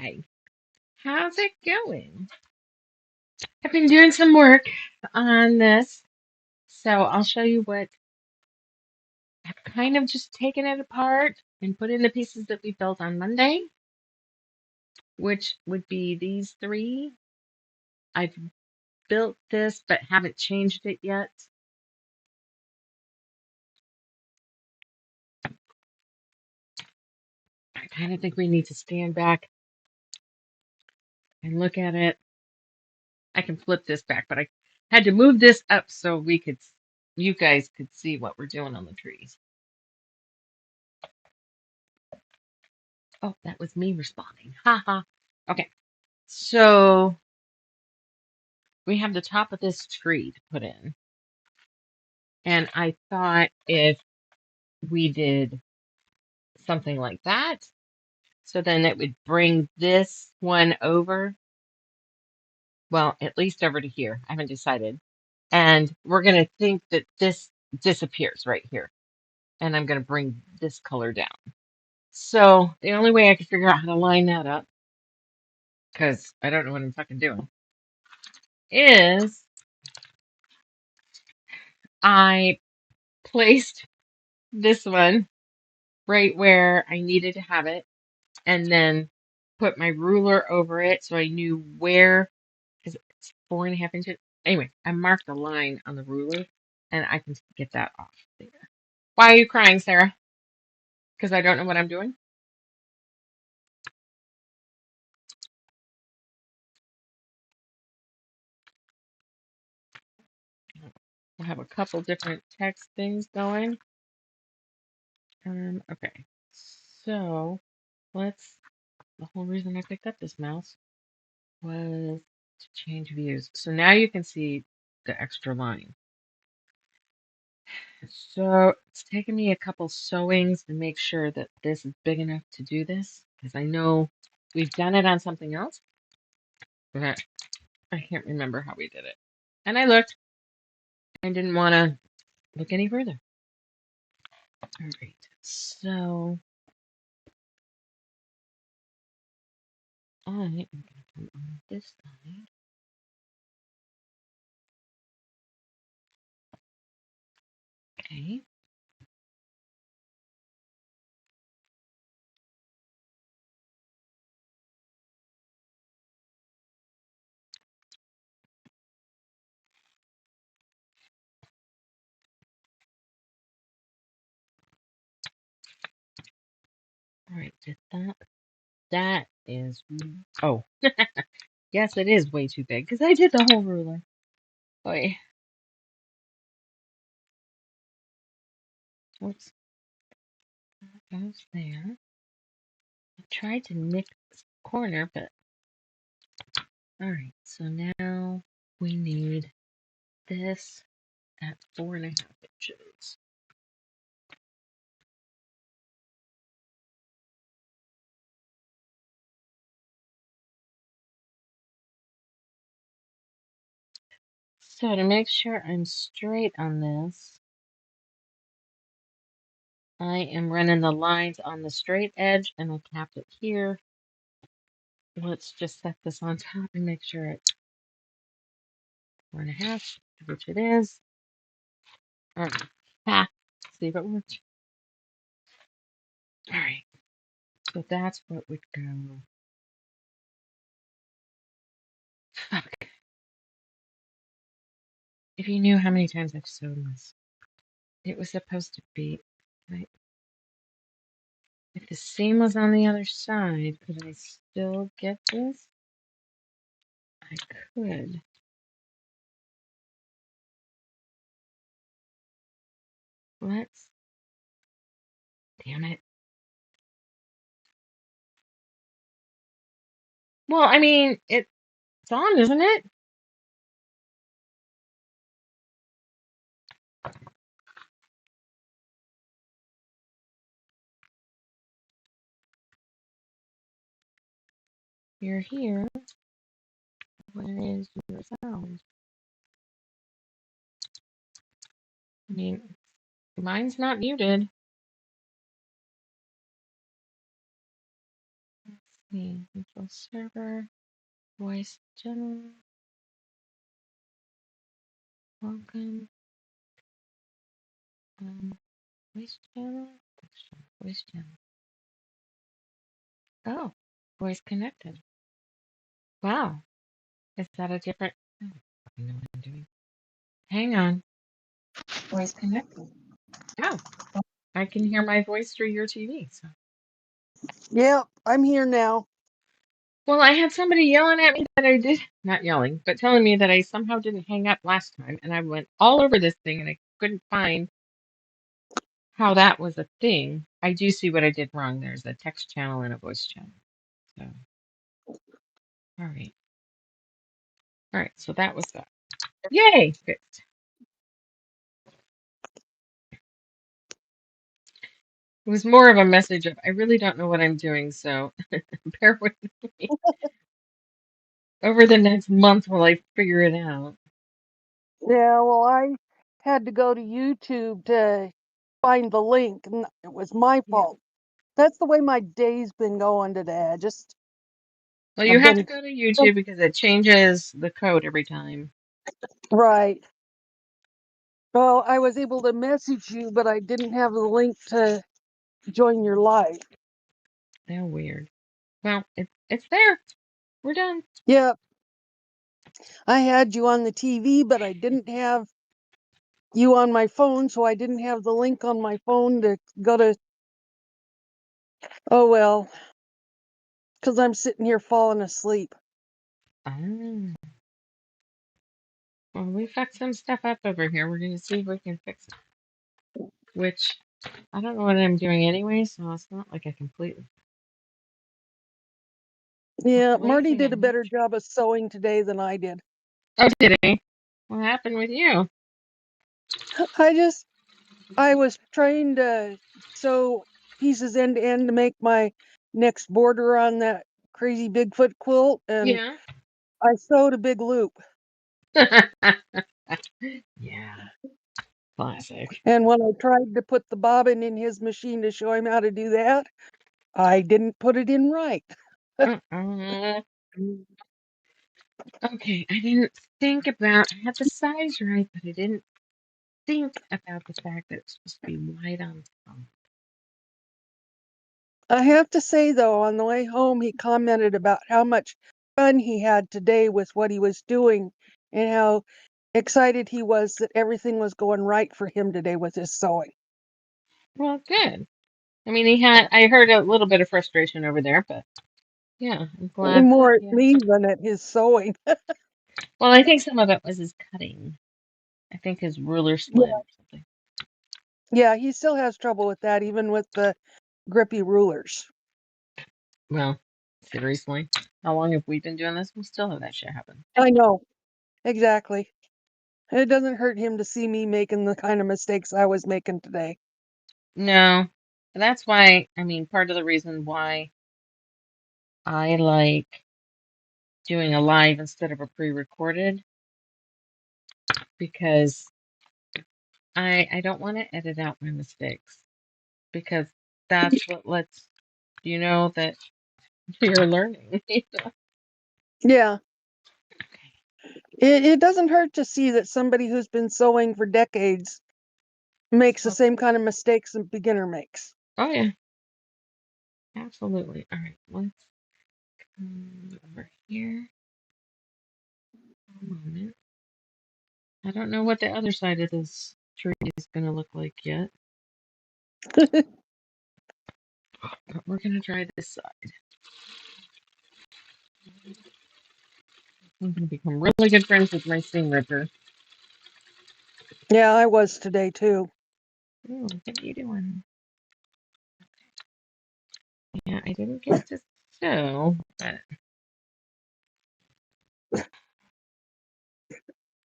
Hi, how's it going? I've been doing some work on this, so I'll show you what I've kind of just taken it apart and put in the pieces that we built on Monday, which would be these three. I've built this but haven't changed it yet. I kind of think we need to stand back and look at it. I can flip this back, but I had to move this up so you guys could see what we're doing on the trees. Oh, that was me responding. Ha ha. Okay, so we have the top of this tree to put in. And I thought if we did something like that, so then it would bring this one over, well, at least over to here. I haven't decided. And we're going to think that this disappears right here. And I'm going to bring this color down. So the only way I could figure out how to line that up, because I don't know what I'm fucking doing, is I placed this one right where I needed to have it, and then put my ruler over it so I knew where, because it's 4.5 inches. Anyway, I marked a line on the ruler and I can get that off there. Why are you crying, Sarah? Because I don't know what I'm doing? I have a couple different text things going. Okay. So the whole reason I picked up this mouse was to change views. So now you can see the extra line. So it's taken me a couple sewings to make sure that this is big enough to do this, because I know we've done it on something else, but I can't remember how we did it. And I looked. I didn't want to look any further. All right. So I am going to come on this side. Okay. All right. Did that? That is. Oh, yes, it is way too big because I did the whole ruler. Boy. Oops. That goes there. I tried to mix this corner, but all right. So now we need this at 4.5 inches. So to make sure I'm straight on this, I am running the lines on the straight edge and I capped it here. Let's just set this on top and make sure it's 4.5, which it is. All right. Ha. See if it works. All right. So that's what would go. Fuck. If you knew how many times I've sewn this, it was supposed to be. Right. If the seam was on the other side, could I still get this? I could. Let's. Damn it. Well, I mean, it's on, isn't it? You're here. Where is your sound? I mean, mine's not muted. the control server, voice general, welcome, voice channel, voice channel. Oh, voice connected. Wow, is that a different? Oh, I know what I'm doing. Hang on, voice connected. Oh, I can hear my voice through your TV. So. Yep, I'm here now. Well, I had somebody yelling at me that I did, not yelling, but telling me that I somehow didn't hang up last time, and I went all over this thing and I couldn't find how that was a thing. I do see what I did wrong. There's a text channel and a voice channel. So, all right. All right, so that was that. Yay! Fixed. It was more of a message of I really don't know what I'm doing, so bear with me over the next month while I figure it out. Yeah, well, I had to go to YouTube to find the link, and it was my Yeah. fault. That's the way my day's been going today. Well, you I've have to been go to YouTube because it changes the code every time. right. Well, I was able to message you, but I didn't have the link to join your live. They're weird. Well, it's there. We're done. Yep, I had you on the TV, but I didn't have you on my phone, so I didn't have the link on my phone to go to. Oh well, because I'm sitting here falling asleep. Ah. Well, we fucked some stuff up over here. We're gonna see if we can fix it. Which I don't know what I'm doing anyway, so it's not like I completely. Yeah, Marty Blazing did a and better job of sewing today than I did. oh, did he? What happened with you? I I was trying to sew pieces end to end to make my next border on that crazy Bigfoot quilt, and Yeah. I sewed a big loop. Yeah. Classic. And when I tried to put the bobbin in his machine to show him how to do that, I didn't put it in right. Uh-uh. Okay, I didn't think about. I had the size right, but I didn't think about the fact that it's supposed to be wide on top. I have to say, though, on the way home, he commented about how much fun he had today with what he was doing and how excited he was that everything was going right for him today with his sewing. Well, good. I mean, he had. I heard a little bit of frustration over there, but yeah, I'm glad that. More at Yeah. me than at his sewing. Well, I think some of it was his cutting. I think his ruler slid Yeah, or something. yeah, he still has trouble with that, even with the grippy rulers. Well, seriously, how long have we been doing this? We still have that shit happen. I know, exactly. It doesn't hurt him to see me making the kind of mistakes I was making today. No, that's why. I mean, part of the reason why I like doing a live instead of a pre-recorded because I don't want to edit out my mistakes because that's what lets you know that you're learning. Yeah, it doesn't hurt to see that somebody who's been sewing for decades makes the Oh, same kind of mistakes a beginner makes. oh yeah, absolutely. All right, let's come over here. A moment. I don't know what the other side of this tree is going to look like yet, but we're going to try this side. I'm going to become really good friends with my seam ripper. Yeah, I was today too. Oh, what are you doing? Yeah, I didn't get to sew, but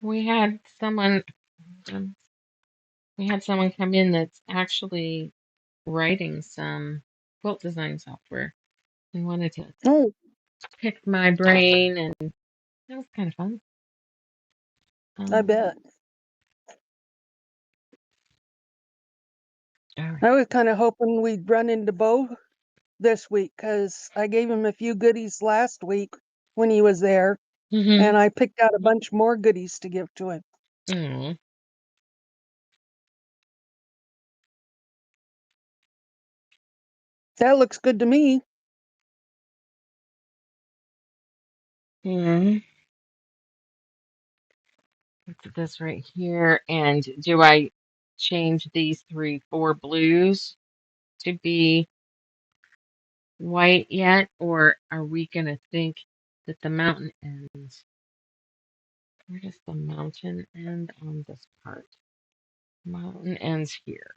we had someone um, we had someone come in that's actually writing some quilt design software and wanted to Oh, pick my brain, and that was kind of fun. I Um, bet. all I right. was kind of hoping we'd run into Bo this week because I gave him a few goodies last week when he was there, Mm-hmm. and I picked out a bunch more goodies to give to him. Oh. That looks good to me. Yeah. Put this right here. And do I change these four blues to be white yet? Or are we going to think that the mountain ends? Where does the mountain end on this part? Mountain ends here.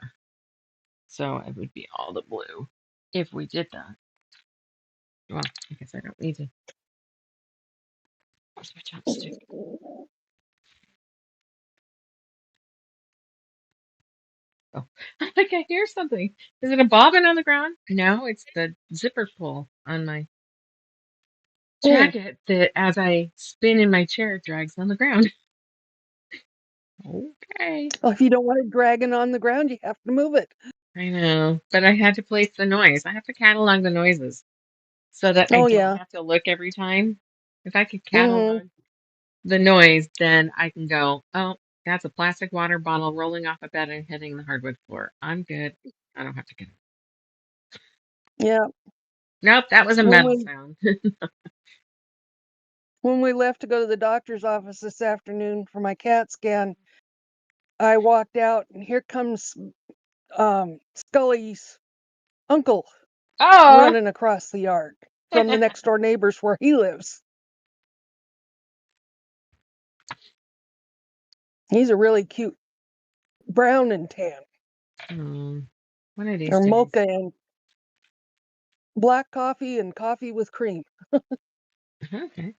So it would be all the blue if we did that. Well, I guess I don't need to. Where's my chopstick? Oh, I think I hear something. Is it a bobbin on the ground? No, it's the zipper pull on my Mm. jacket that, as I spin in my chair, drags on the ground. Okay. Well, if you don't want it dragging on the ground, you have to move it. I know, but I had to place the noise. I have to catalog the noises so that I Oh, don't yeah. have to look every time. If I could Hmm. catalog the noise, then I can go, oh, that's a plastic water bottle rolling off a bed and hitting the hardwood floor. I'm good. I don't have to get it. Yeah. Nope, that was a When metal we sound. when we left to go to the doctor's office this afternoon for my CAT scan, I walked out and here comes Scully's uncle Oh, running across the yard from the next door neighbors where he lives. He's a really cute brown and tan, Hmm, one of these or days. mocha and black coffee and coffee with cream. Okay.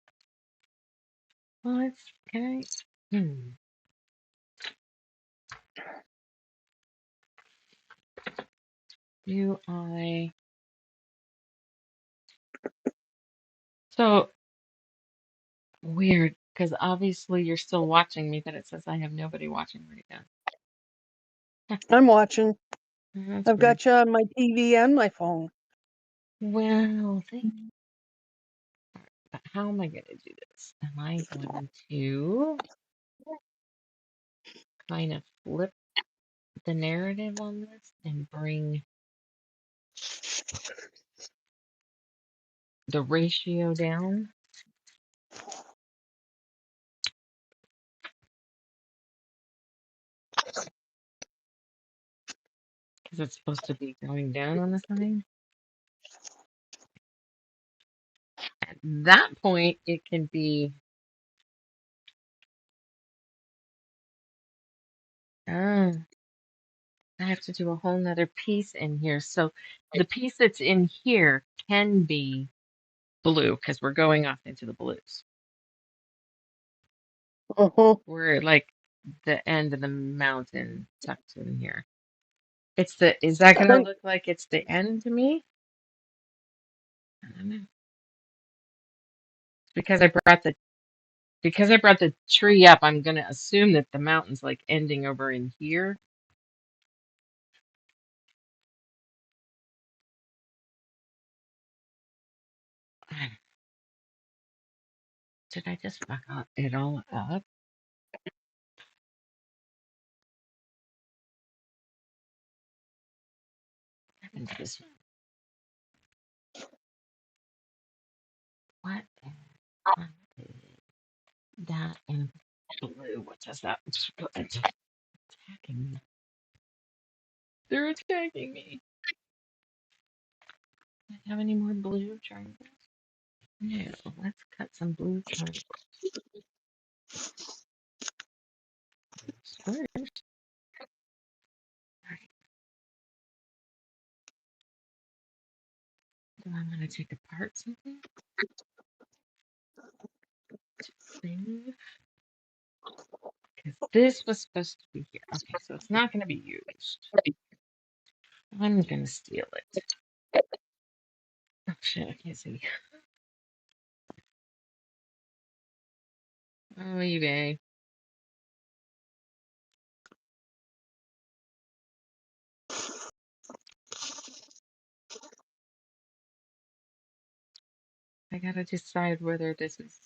Well, it's can I? Do I? So weird, because obviously you're still watching me, but it says I have nobody watching right now. Huh, I'm watching. that's I've weird. got you on my TV and my phone. Well, but how am I going to do this? Am I going to kind of flip the narrative on this and bring the ratio down? Because it's supposed to be going down on the side. At that point, it can be. Ah, I have to do a whole nother piece in here. So the piece that's in here can be blue because we're going off into the blues. Uh-huh. We're like the end of the mountain tucked in here. Is that gonna Then look like it's the end to me? I don't know. Because I brought the tree up, I'm gonna assume that the mountain's like ending over in here. Did I just fuck it all up? What happened to this? What is that in blue? What does that? It's attacking me. They're attacking me. Do I have any more blue triangles? No. Let's cut some blue triangles. Squares. All right. Do I want to take apart something to save? Because this was supposed to be here. Okay, so it's not going to be used. I'm going to steal it. Oh shit, I can't see. Oh, eBay. I gotta decide whether this is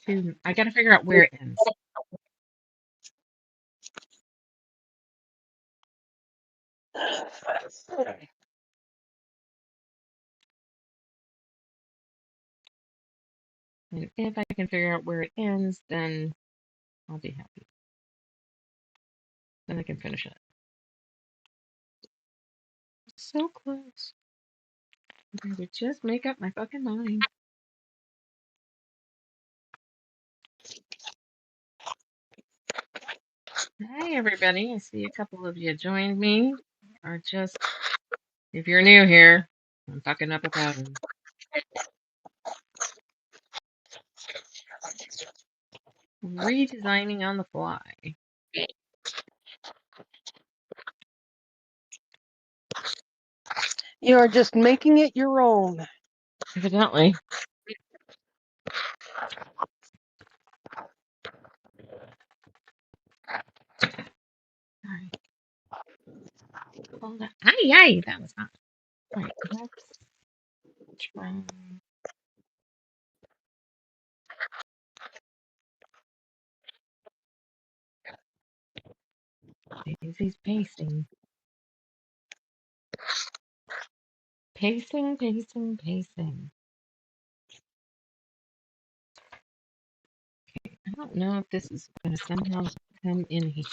too. I gotta figure out where it ends. And if I can figure out where it ends, then I'll be happy. Then I can finish it. So close. I would just make up my fucking mind. Hi, everybody. I see a couple of you joined me. Or just, if you're new here, I'm fucking up a pattern. Redesigning on the fly. You're just making it your own. Evidently. Alright. Hold on. Aye, that was hot. Alright, let's try. Daisy's pacing. Pacing, pacing, pacing. Okay, I don't know if this is going to somehow come in here.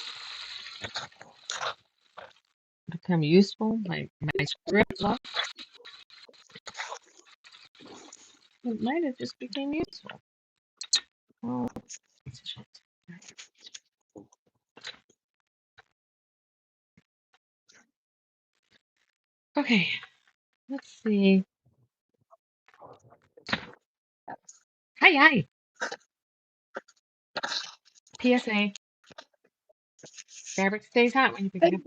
Become useful. My script lock. It might have just became useful. Oh, shit. Okay, let's see. Hi. PSA. Fabric stays hot when you pick it up.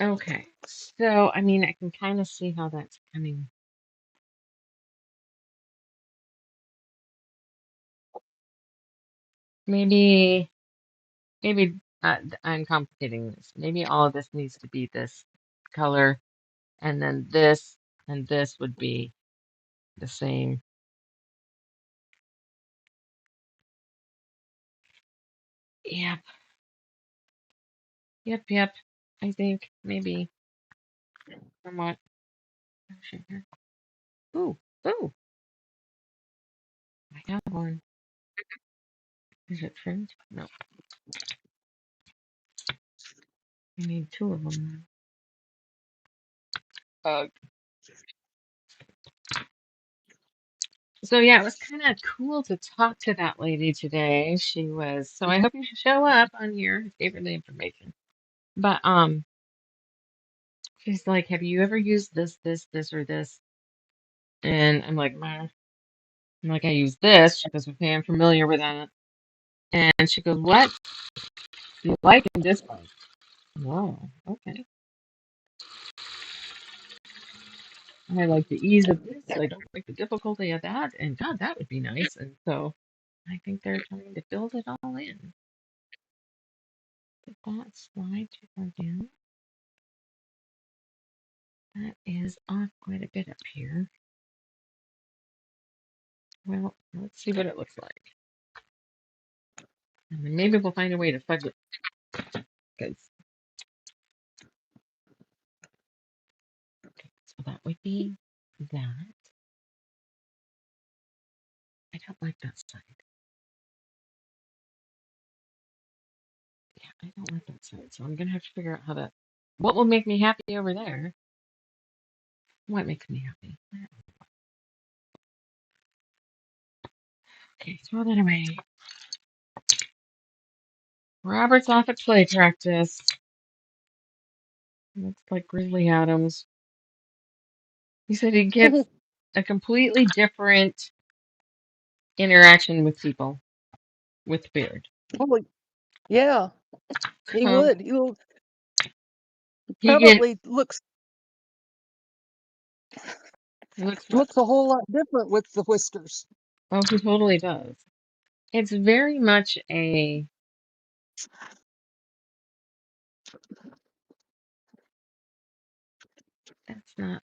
Okay, so I mean, I can kind of see how that's coming. Maybe I'm complicating this. Maybe all of this needs to be this color, and then this and this would be the same. Yep, yep. I think maybe somewhat. Ooh, ooh, I got one. Is it trimmed? No, I need two of them. So yeah, it was kind of cool to talk to that lady today. She was, so I hope you should show up on here. Gave her the information. But she's like, "Have you ever used this, or this?" And I'm like, "Meh." I'm like, "I use this." She goes, "Okay, I'm familiar with that." And she goes, "What do you like and dislike?" Wow, okay. I like the ease of this. I don't like the difficulty of that. And God, that would be nice. And so I think they're trying to build it all in. Did that slide too far down? That is off quite a bit up here. Well, let's see what it looks like. And then maybe we'll find a way to fudge it. Because so that would be that. I don't like that side. Yeah, I don't like that side. So I'm gonna have to figure out how that. What will make me happy over there? What makes me happy? Okay, throw that away. Robert's off at play practice. Looks like Grizzly Adams. He said he gets a completely different interaction with people with beard. Oh, yeah, he Um, would. He he get probably looks. It looks what? Looks a whole lot different with the whiskers. Oh, he totally does. It's very much a. That's not.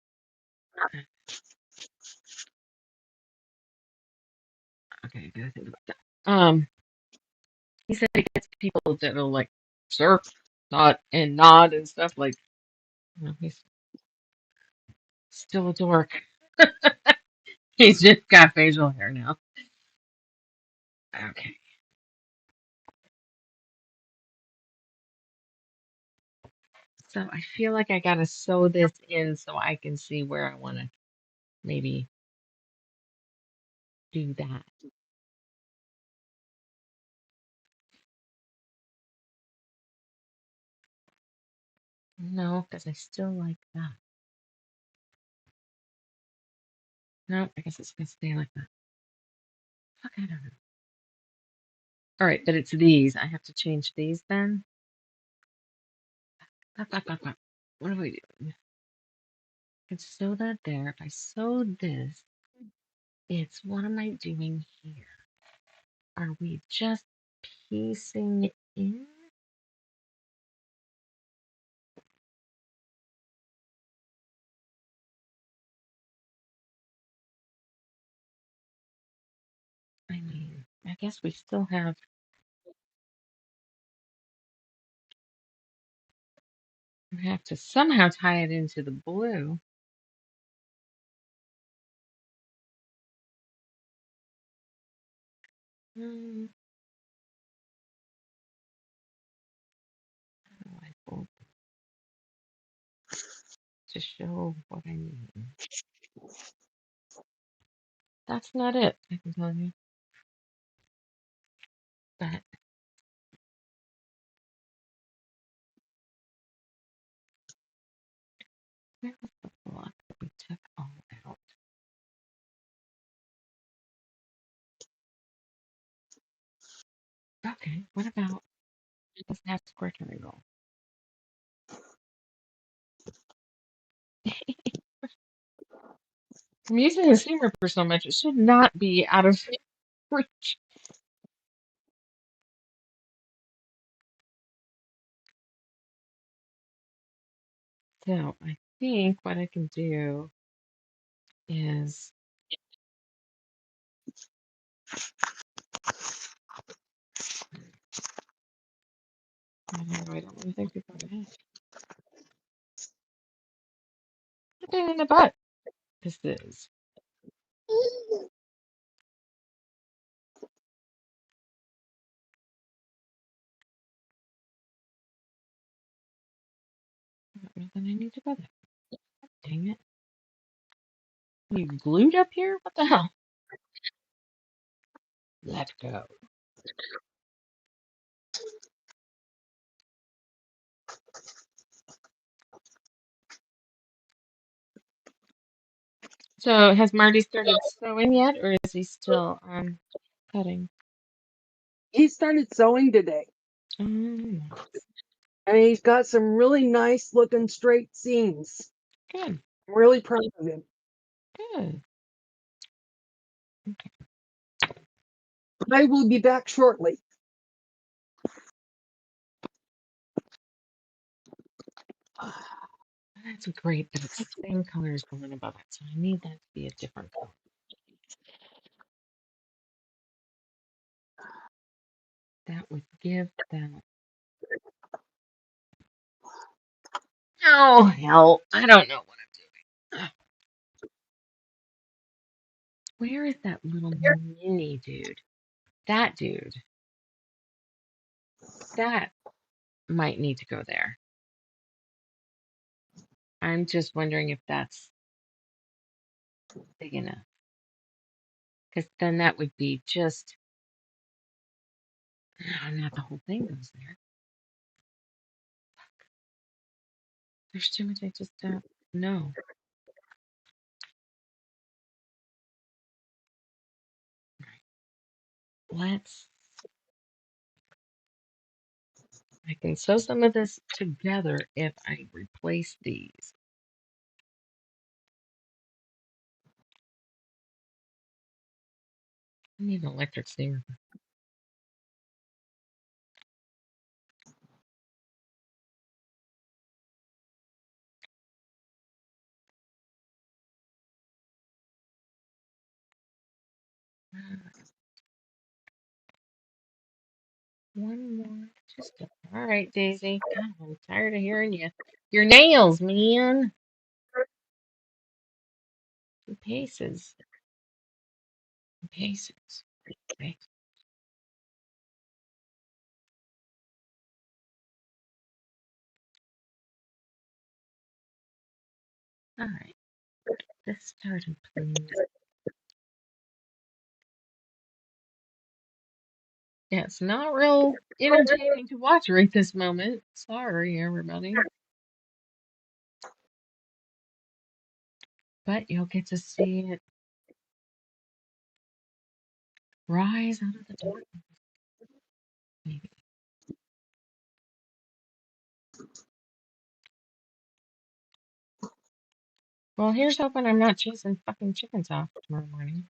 Okay, I gotta think about that. He said he gets people that'll like surf, nod and stuff like. He's still a dork. He's just got facial hair now. Okay. So I feel like I gotta sew this in so I can see where I want to maybe do that. No, because I still like that. No, I guess it's gonna stay like that. Fuck, I don't know. All right, but it's these. I have to change these then. What do we do? I can sew that there. If I sew this, it's what am I doing here? Are we just piecing it in? I mean, I guess we still have. We have to somehow tie it into the blue. Hmm, how do I fold to show what I mean? That's not it, I can tell you. But where was the block that we took all out? Okay, what about this half square triangle? I'm using the seam ripper so much, it should not be out of reach. So I think what I can do is, I don't know, I don't really think about it. What in the butt this is? Then I need to go there. Dang it. You glued up here? What the hell? Let go. So has Marty started sewing yet, or is he still cutting? He started sewing today, Nice. and he's got some really nice looking straight seams. Good, I'm really proud of him. good. Okay. I will be back shortly. That's great, but it's the same color as the one above it, so I need that to be a different color. That would give that. Oh, hell. I don't know what I'm doing. Where is that little mini dude? That dude. That might need to go there. I'm just wondering if that's big enough. Because then that would be just. Not the whole thing goes there. There's too much I just don't know. Let's. I can sew some of this together if I replace these. I need an electric steamer. One more. All right, Daisy. God, I'm tired of hearing you. Your nails, man. Your paces. Your paces. Okay. All right. This started, please. Yeah, it's not real entertaining to watch right this moment. Sorry, everybody. But you'll get to see it rise out of the darkness, maybe. Well, here's hoping I'm not chasing fucking chickens off tomorrow morning.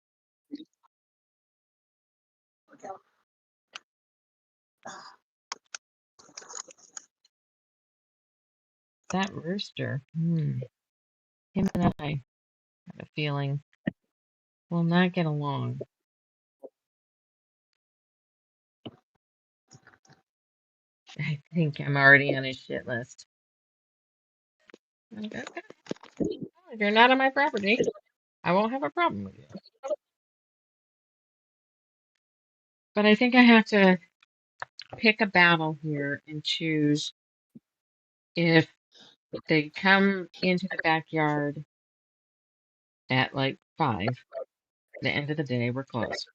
That rooster. Him and I have a feeling will not get along. I think I'm already on his shit list. Like, okay, if you're not on my property, I won't have a problem with you. But I think I have to pick a battle here and choose if they come into the backyard at like 5, the end of the day, we're closed.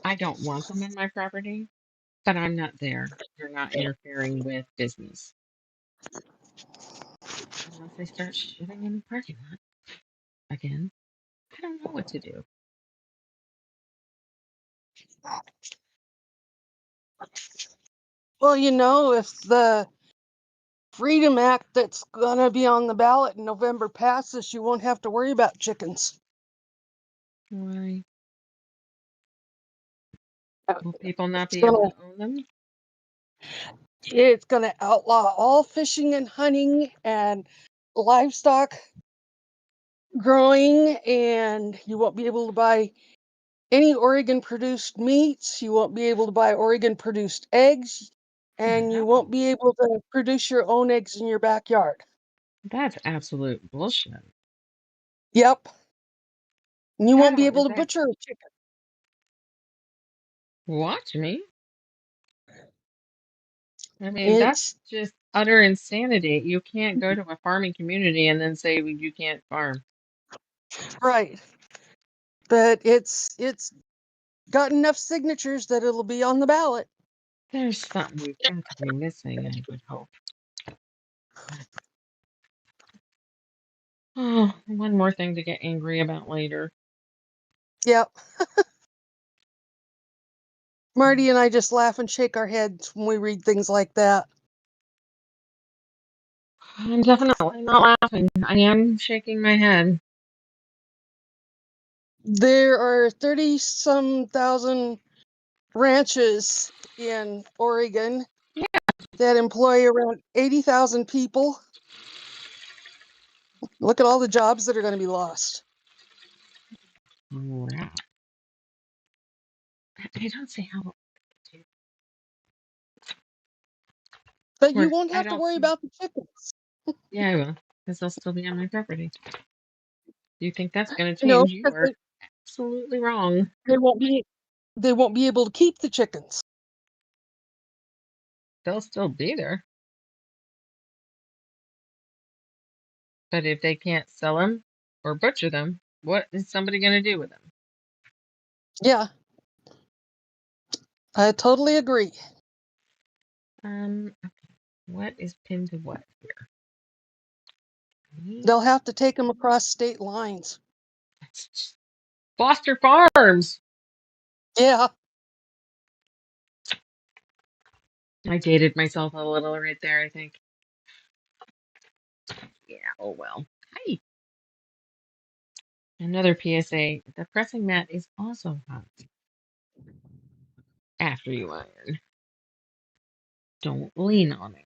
I don't want them in my property, but I'm not there. They're not interfering with business. Unless they start shitting in the parking lot again, I don't know what to do. Well, if the Freedom Act that's going to be on the ballot in November passes, you won't have to worry about chickens. Why? Will people not It's be going able to to own them? it's going to outlaw all fishing and hunting and livestock growing, and you won't be able to buy any Oregon produced meats. You won't be able to buy Oregon produced eggs, and you No, won't be able to produce your own eggs in your backyard. that's absolute bullshit. Yep. And you won't be How able is to that? butcher a chicken. Watch me. I mean, that's It's just utter insanity. You can't go to a farming community and then say you can't farm. right. But it's got enough signatures that it'll be on the ballot. There's something we've got to be missing, I would hope. But, oh, one more thing to get angry about later. Yep. Marty and I just laugh and shake our heads when we read things like that. I'm definitely not laughing. I am shaking my head. There are 30 some thousand ranches in Oregon that employ around 80,000 people. Look at all the jobs that are going to be lost. Crap. I don't see how. But you Or won't I have to don't worry see. about the chickens. Yeah, I will, because they'll still be on my property. You think that's going to You know, change? You because are absolutely wrong. they won't be able to keep the chickens. They'll still be there. But if they can't sell them or butcher them, what is somebody going to do with them? Yeah, I totally agree. Okay. What is pinned to what here? They'll have to take them across state lines. Foster Farms. Yeah. I dated myself a little right there, I think. Yeah, oh well. Hi. Another PSA, the pressing mat is also hot after you iron. Don't lean on it.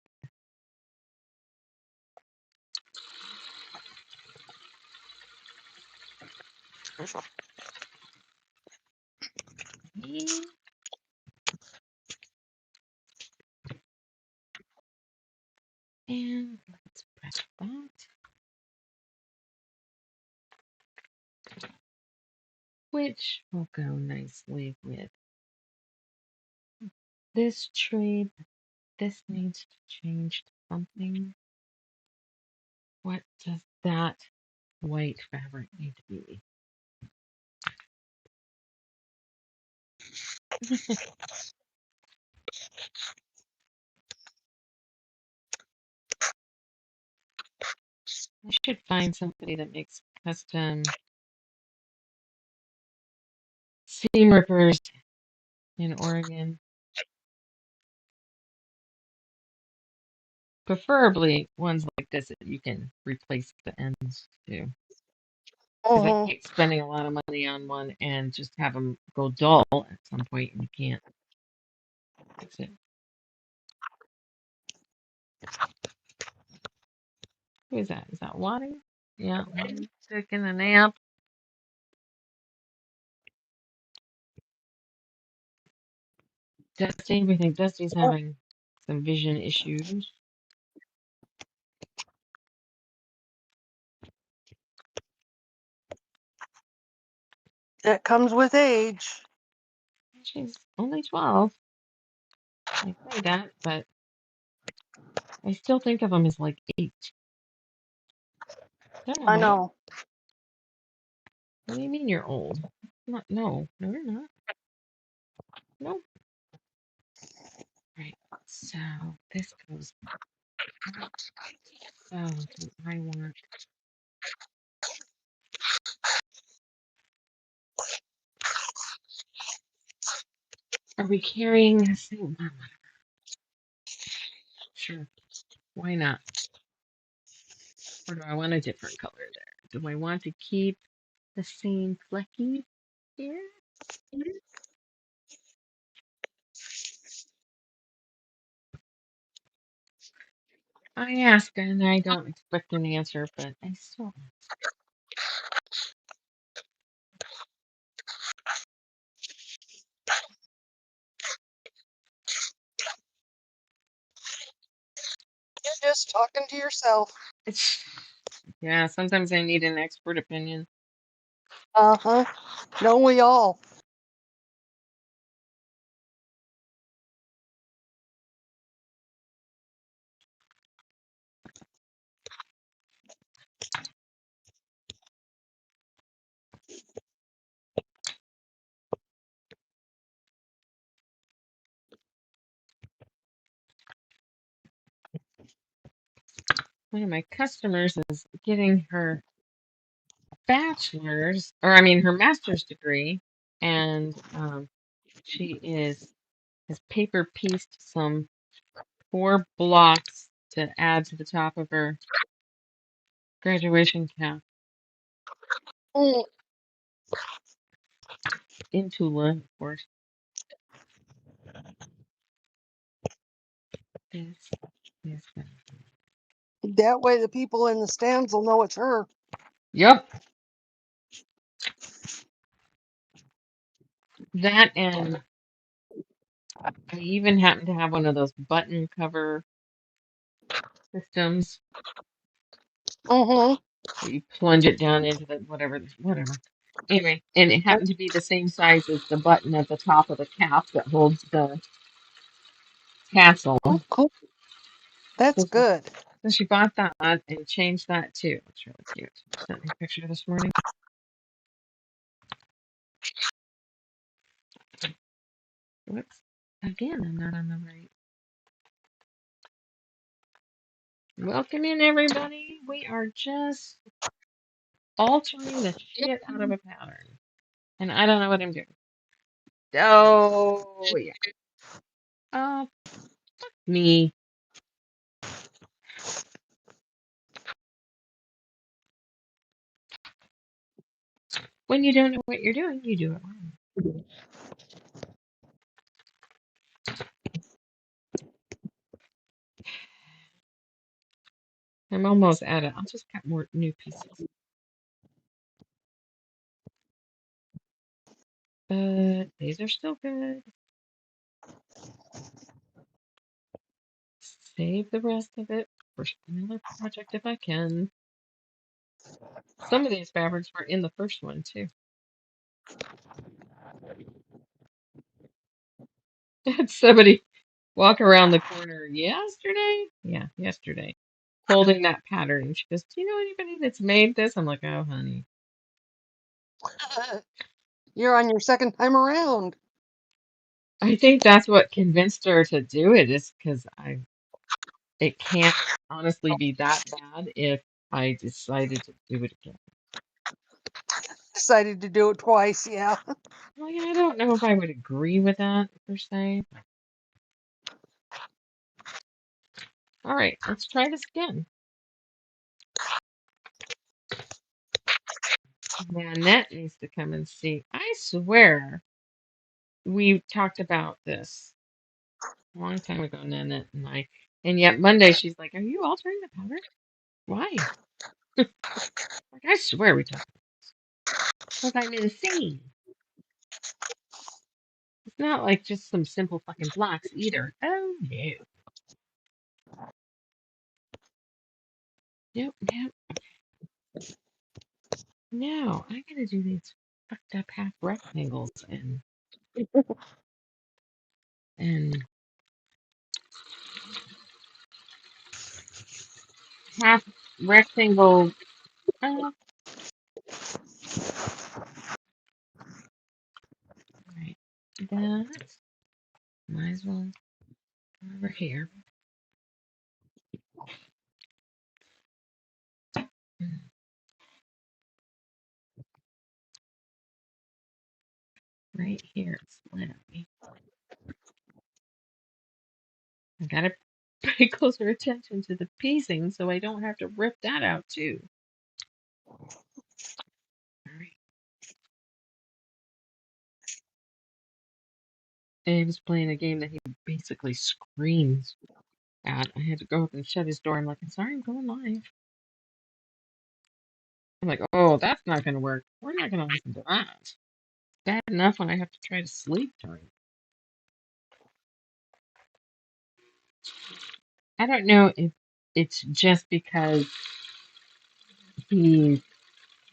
Okay. And let's press that. Which will go nicely with this tree. This needs to change to something. What does that white fabric need to be? I should find somebody that makes custom seam rippers in Oregon. Preferably ones like this that you can replace the ends to. Because I Uh-huh. hate spending a lot of money on one and just have them go dull at some point and you can't fix it. Who is that? Is that Water? Yeah, Water sticking an amp. Dusty, we think Dusty's having some vision issues. That comes with age. She's only 12. I say that, but I still think of him as like 8. They're not I old. know. What do you mean you're old? Not, no, you're not. No. Right. So this goes. Oh, do I want? Are we carrying the same? Sure. Why not? Or do I want a different color there? Do I want to keep the same flecky here? I ask and I don't expect an answer, but I still You're just talking to yourself. ask. Yeah, sometimes I need an expert opinion. Uh-huh. Don't we all? One of my customers is getting her bachelor's, or I mean her master's degree, and she has paper pieced some 4 blocks to add to the top of her graduation cap Mm, in Tula, of course. This is the. that way the people in the stands will know it's her. Yep, that, and I even happen to have one of those button cover systems Mm-hmm. where you plunge it down into the whatever. Anyway, and it happened to be the same size as the button at the top of the cap that holds the tassel. Oh, cool. That's So she, good. so she bought that and changed that too. It's really cute. Sent me a picture this morning. Whoops. Again, I'm not on the right. Welcome in, everybody. We are just altering the shit out of a pattern. And I don't know what I'm doing. Oh, yeah. Oh, me. When you don't know what you're doing, you do it wrong. I'm almost at it. I'll just cut more new pieces. But these are still good. Save the rest of it for another project if I can. Some of these fabrics were in the first one too. Had somebody walk around the corner yesterday. Yeah, yesterday. Holding that pattern. She goes, "Do you know anybody that's made this?" I'm like, "Oh, honey." You're on your second time around. I think that's what convinced her to do it is because it can't honestly be that bad if I decided to do it again. Decided to do it twice, yeah. Well, yeah, I don't know if I would agree with that per se. All right, let's try this again. Nanette needs to come and see. I swear we talked about this a long time ago, Nanette and I. And yet Monday she's like, "Are you altering the pattern? Why?" Like, I swear we talked about this. Because I'm insane. It's not like just some simple fucking blocks either. Oh no. Nope, nope. No, I gotta do these fucked up half rectangles and half rectangle. Right. That might as well go over here. Right here. It's split on me. I gotta pay closer attention to the piecing so I don't have to rip that out too. All right. Dave's playing a game that he basically screams at. I had to go up and shut his door. I'm like, "I'm sorry, I'm going live." I'm like, "Oh, that's not gonna work. We're not gonna listen to that." Bad enough when I have to try to sleep during. I don't know if it's just because he's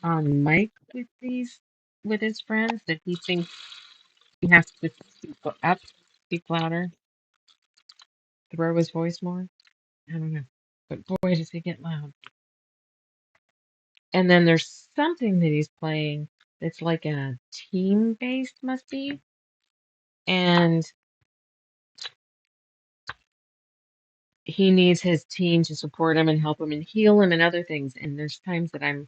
on mic with his friends that he thinks he has to speak up, speak louder, throw his voice more. I don't know. But boy, does he get loud. And then there's something that he's playing that's like a team based, must be. And he needs his team to support him and help him and heal him and other things. And there's times that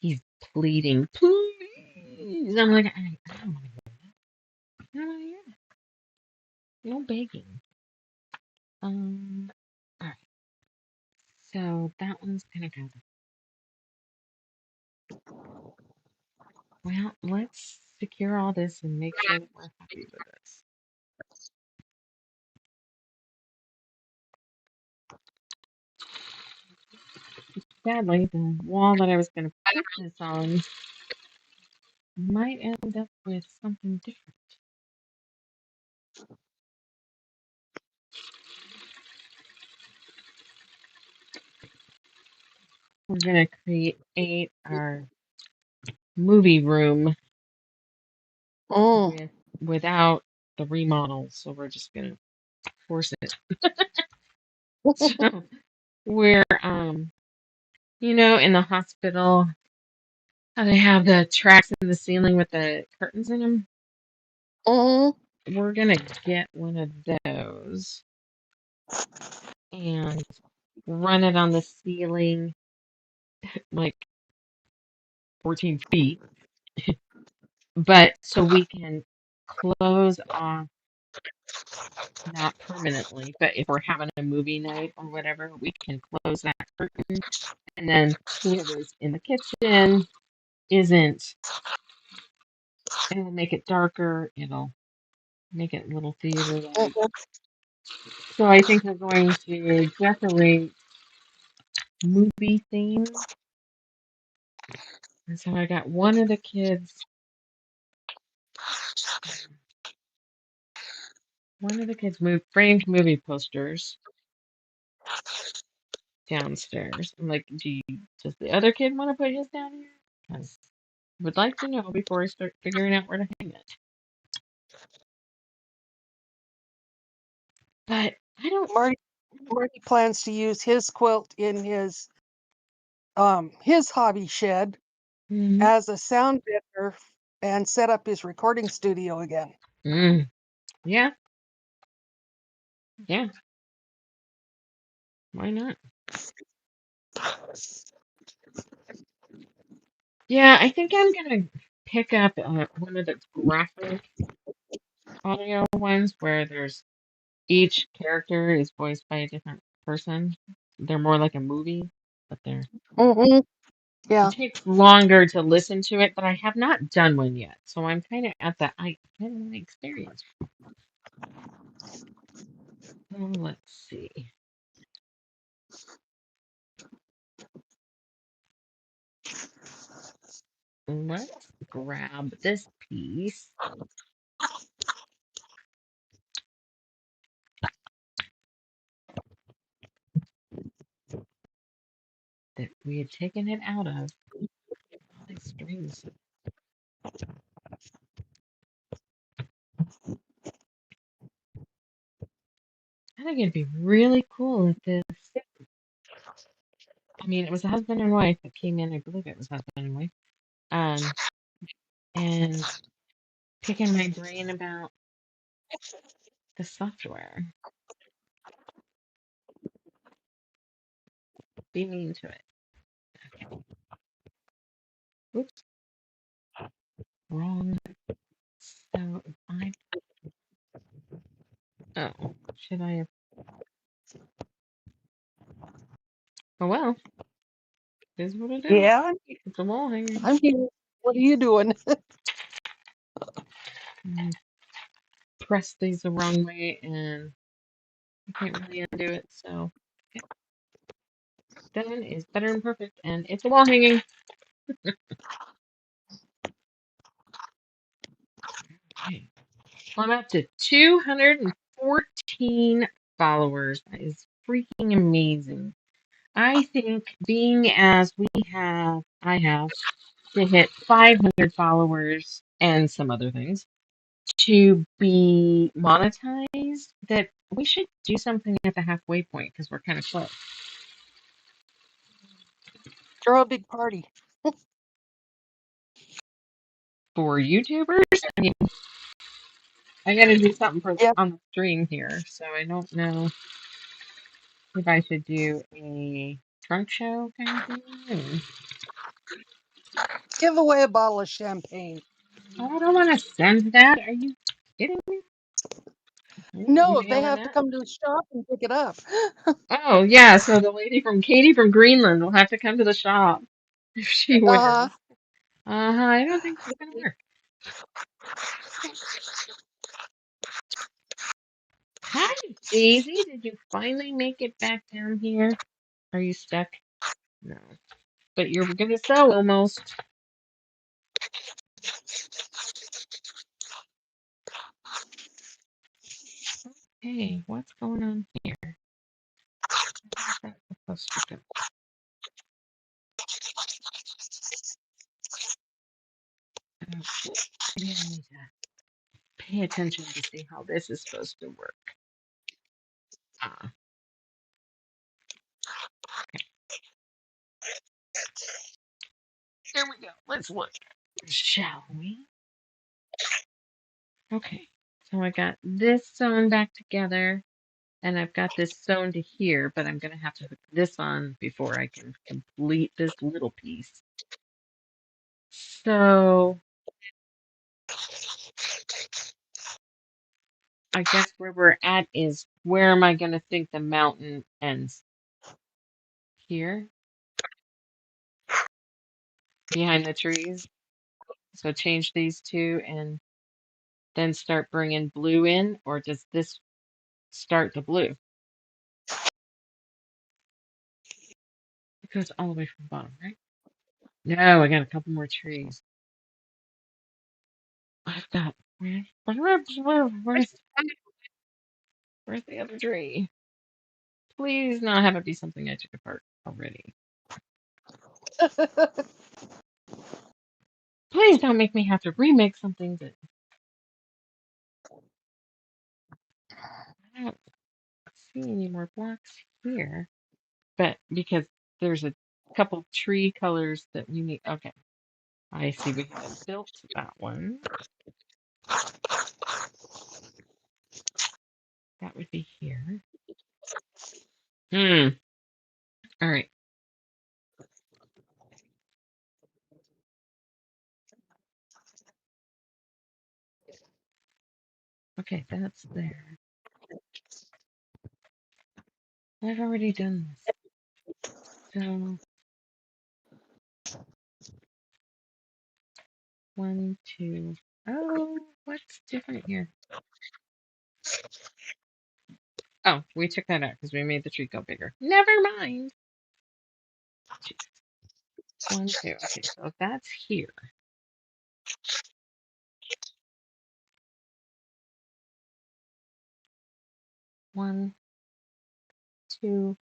he's pleading, please. I'm like, I don't want to hear that. I don't want to hear that. No begging. All right. So that one's gonna go. Well, let's secure all this and make sure that we're happy with this. Sadly, the wall that I was gonna put this on might end up with something different. We're gonna create our movie room Mm. with without the remodel, so we're just gonna force it. So we're in the hospital, how they have the tracks in the ceiling with the curtains in them. Mm. We're gonna get one of those and run it on the ceiling like 14 feet, but so we can close off, not permanently, but if we're having a movie night or whatever, we can close that curtain, and then whoever's in the kitchen isn't It'll make it darker. It'll make it little theater like. Mhm. So I think we're going to decorate movie themed. And so I got one of the kids moved framed movie posters downstairs. I'm like, does the other kid want to put his down here? Because I would like to know before I start figuring out where to hang it. But I don't. Marty Marty plans to use his quilt in his hobby shed Mhm. as a sound bidder and set up his recording studio again. Mm, yeah, yeah. Why not? Yeah, I think I'm gonna pick up one of the graphic audio ones where there's each character is voiced by a different person. They're more like a movie, but Hmm. it Yeah. takes longer to listen to it, but I have not done one yet. So I'm kind of at the I kind of want to experience. So let's see. Let's grab this piece that we had taken it out of. All these strings. I think it'd be really cool if this. I mean, it was a husband and wife that came in. I believe it was husband and wife. Um, and picking my brain about the software. Be mean to it. Okay. Oops, wrong. So if I, oh, should I have? Oh well, this is what it is. Yeah, It's a wall hanger. I'm here. What are you doing? I pressed these the wrong way, and I can't really undo it. So okay, done is better than perfect, and it's a wall hanging. Okay. Well, I'm up to 214 followers. That is freaking amazing. I think being as I have to hit 500 followers and some other things to be monetized, that we should do something at the halfway point because we're kind of close. Throw a big party. For YouTubers, I mean, I got to do something Yep. on the stream here, so I don't know if I should do a trunk show kind of thing. Give away a bottle of champagne. Oh, I don't want to send that. Are you kidding me? No, they Mailing have to that? come to the shop and pick it up. Oh, yeah. So the lady from Katie from Greenland will have to come to the shop if she Uh-huh. wins. I don't think that's gonna work. Hi, Daisy. Did you finally make it back down here? Are you stuck? No. But you're gonna sew almost. Hey, what's going on here? How's that supposed to go? Oh, maybe I need to pay attention to see how this is supposed to work. Ah, here we go. Let's look. Shall we? Okay. So I got this sewn back together, and I've got this sewn to here, but I'm gonna have to hook this on before I can complete this little piece. So I guess where we're at is where am I gonna think the mountain ends? Here? Behind the trees? So change these two and then start bringing blue in, or does this start the blue? It goes all the way from the bottom, right? No, I got a couple more trees. I've got where's the other tree? Please not have it be something I took apart already. Please don't make me have to remake something that I don't see any more blocks here. But because there's a couple tree colors that we need. Okay, I see we haven't built that one. That would be here. Hmm. All right. Okay, that's there. I've already done this. So one, two. Oh, what's different here? Oh, we took that out because we made the tree go bigger. Never mind. One, two. Okay, so that's here. One, two.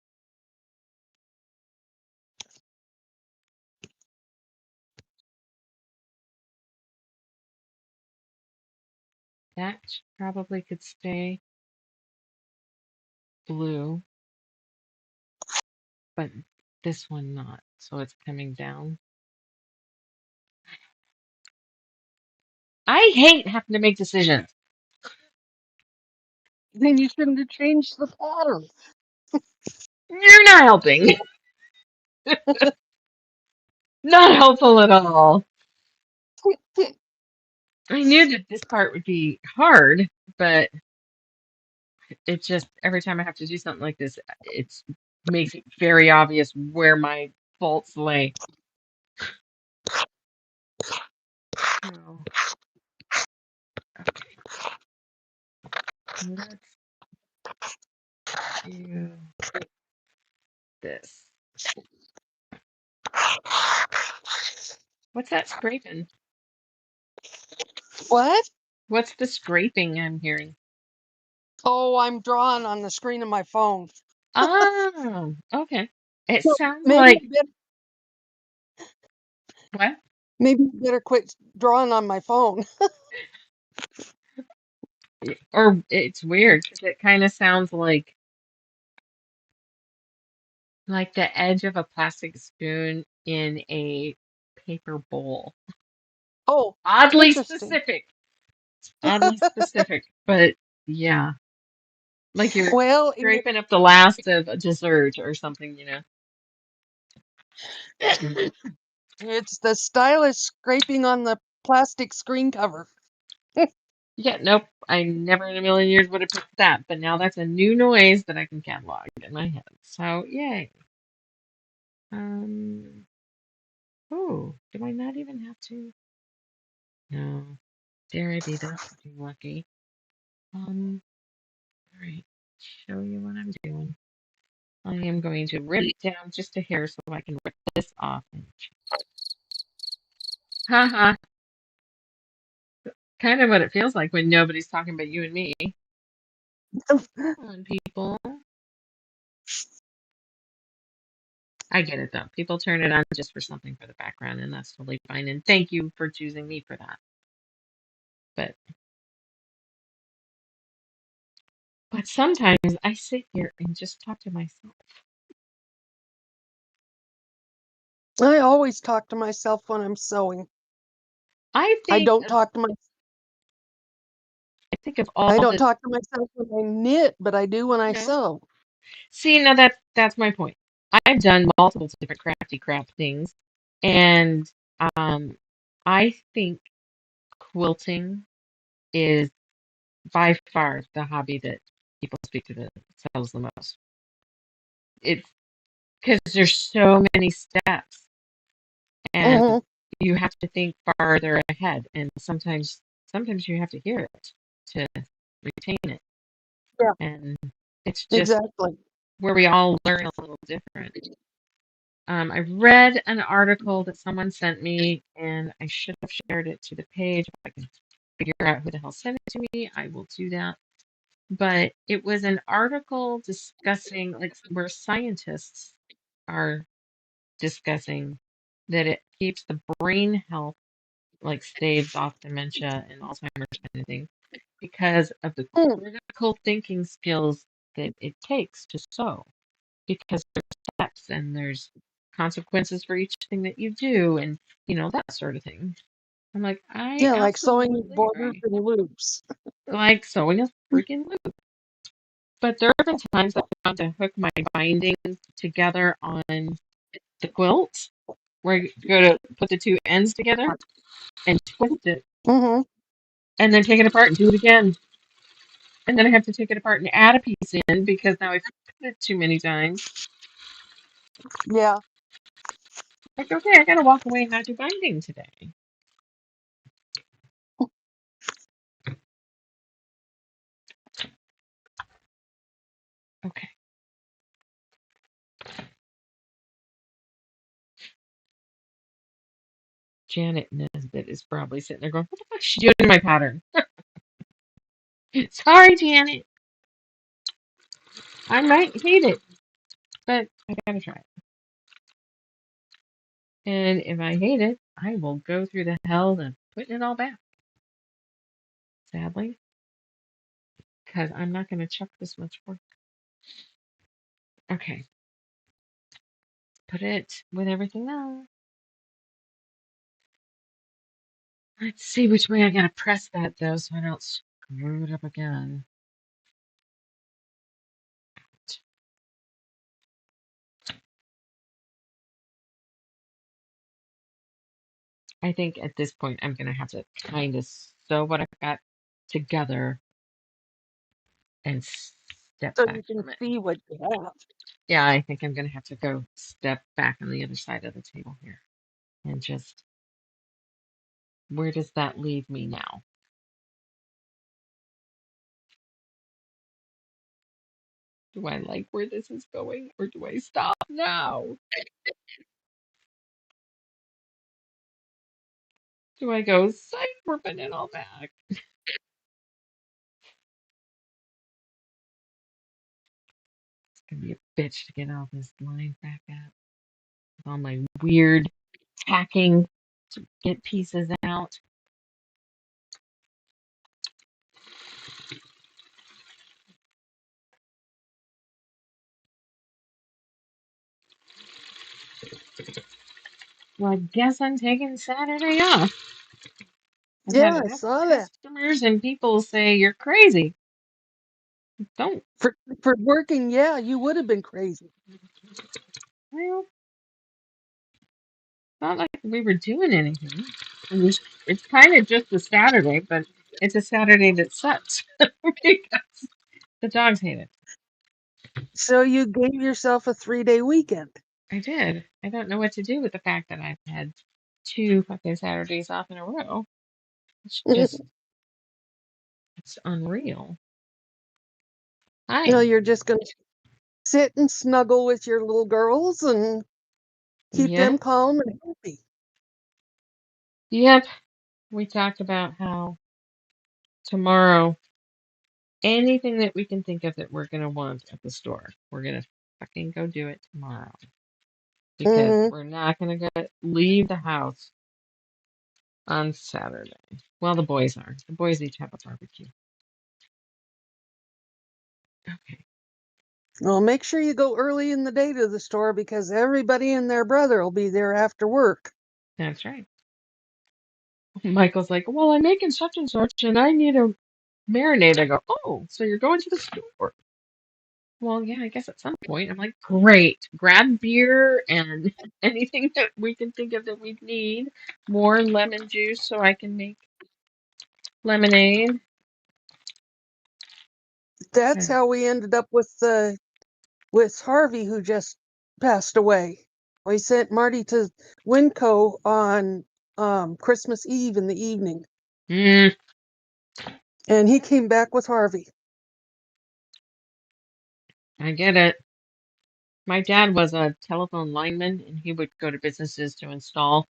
That probably could stay blue, but this one not. So it's coming down. I hate having to make decisions. Then you shouldn't have changed the pattern. You're not helping. Not helpful at all. I knew that this part would be hard, but it just every time I have to do something like this, it makes it very obvious where my faults lay. So, okay, let's do this. What's that scraping? What? What's the scraping I'm hearing? Oh, I'm drawing on the screen of my phone. Oh, okay. It So sounds maybe like I better, what? maybe I better quit drawing on my phone. Or it's weird because it kind of sounds like the edge of a plastic spoon in a paper bowl. Oh, Oddly interesting. specific. Oddly specific, but yeah, like you're Well, scraping up the last of a dessert or something, it's the stylus scraping on the plastic screen cover. Yeah, nope. I never in a million years would have picked that, but now that's a new noise that I can catalog in my head. So yay. Um, oh, do I not even have to? No. Dare I be that fucking lucky? All right. Show you what I'm doing. I am going to rip it down just a hair so I can rip this off. Haha. Kind of what it feels like when nobody's talking but you and me. Come on, people. I get it though. People turn it on just for something for the background, and that's totally fine. And thank you for choosing me for that. But sometimes I sit here and just talk to myself. I always talk to myself when I'm sewing. I I think don't talk to my I think of all I don't the talk to myself when I knit, but I do when I no. sew. See, now that's my point. I've done multiple different crafty craft things, and um, I think quilting is by far the hobby that people speak to themselves the most. It's because there's so many steps, and Hmm you have to think farther ahead, and sometimes you have to hear it to retain it. Yeah, And it's just exactly. where we all learn a little different. I read an article that someone sent me, and I should have shared it to the page. If I can figure out who the hell sent it to me, I will do that. But it was an article discussing, like, where scientists are discussing that it keeps the brain health, like staves off dementia and Alzheimer's kind of thing, because of the Mm, critical thinking skills that it takes to sew. Because there's steps and there's consequences for each thing that you do, and that sort of thing. I'm like, I yeah, like sewing absolutely borders agree. and loops. Like sewing a freaking loop. But there have been times I've found to hook my binding together on the quilt, where you go to put the two ends together and twist it, Mm-hmm. and then take it apart and do it again. And then I have to take it apart and add a piece in because now I've cut it too many times. Yeah. Like, okay, I gotta walk away and not do binding today. Okay. Janet Nesbitt is probably sitting there going, what the fuck is she doing to my pattern? Sorry, Janet. I might hate it, but I gotta try it. And if I hate it, I will go through the hell of putting it all back, sadly, because I'm not going to chuck this much work. Okay, put it with everything else. Let's see which way I gotta press that though, so I don't screw it up again. I think at this point I'm gonna have to kind of sew what I've got together and step So back you can from it. see what you have. Yeah, I think I'm gonna have to go step back on the other side of the table here and just, where does that leave me now? Do I like where this is going, or do I stop now? Do I go, psych, we're putting it all back? It's gonna be a bitch to get all this line back up with all my weird tacking to get pieces out. Well, I guess I'm taking Saturday off. I've had Yeah, I enough saw that. customers and people say you're crazy. Don't. For working, yeah, you would have been crazy. Well, not like we were doing anything. It's kind of just a Saturday, but it's a Saturday that sucks because the dogs hate it. So you gave yourself a 3-day weekend. I did. I don't know what to do with the fact that I've had two fucking Saturdays off in a row. It's just, it's unreal. I No, am you're just unreal. going to sit and snuggle with your little girls and keep them Yep. calm and happy. Yep. We talked about how tomorrow, anything that we can think of that we're going to want at the store, we're going to fucking go do it tomorrow. Because Hmm. we're not going to go leave the house on Saturday. Well, the boys are. The boys each have a barbecue. Okay. Well, make sure you go early in the day to the store because everybody and their brother will be there after work. That's right. Michael's like, well, I'm making such and such, and I need a marinade. I go, oh, so you're going to the store? Well, yeah, I guess at some point. I'm like, great. Grab beer and anything that we can think of that we need. More lemon juice so I can make lemonade. That's Okay. how we ended up with Harvey, who just passed away. We sent Marty to Winco on Christmas Eve in the evening, Mm, and he came back with Harvey. I get it. My dad was a telephone lineman, and he would go to businesses to install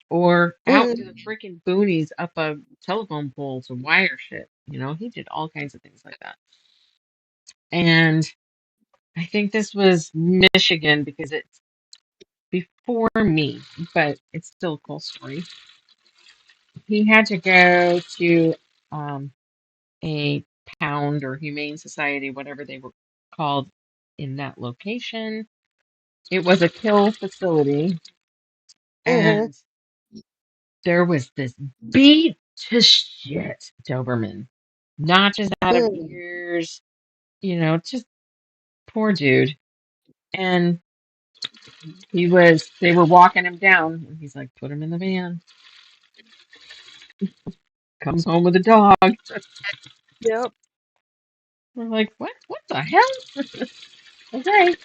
or out into the Mhm. freaking boonies up a telephone pole to wire shit. He did all kinds of things like that. And I think this was Michigan because it's before me, but it's still a cool story. He had to go to um, a pound or humane society, whatever they were called in that location. It was a kill facility, Mhm. and there was this beat to shit Doberman. Notches out of Mhm. ears, just poor dude. And they were walking him down, and he's like, put him in the van. Comes home with a dog. Yep. We're like, what? What the hell? Okay.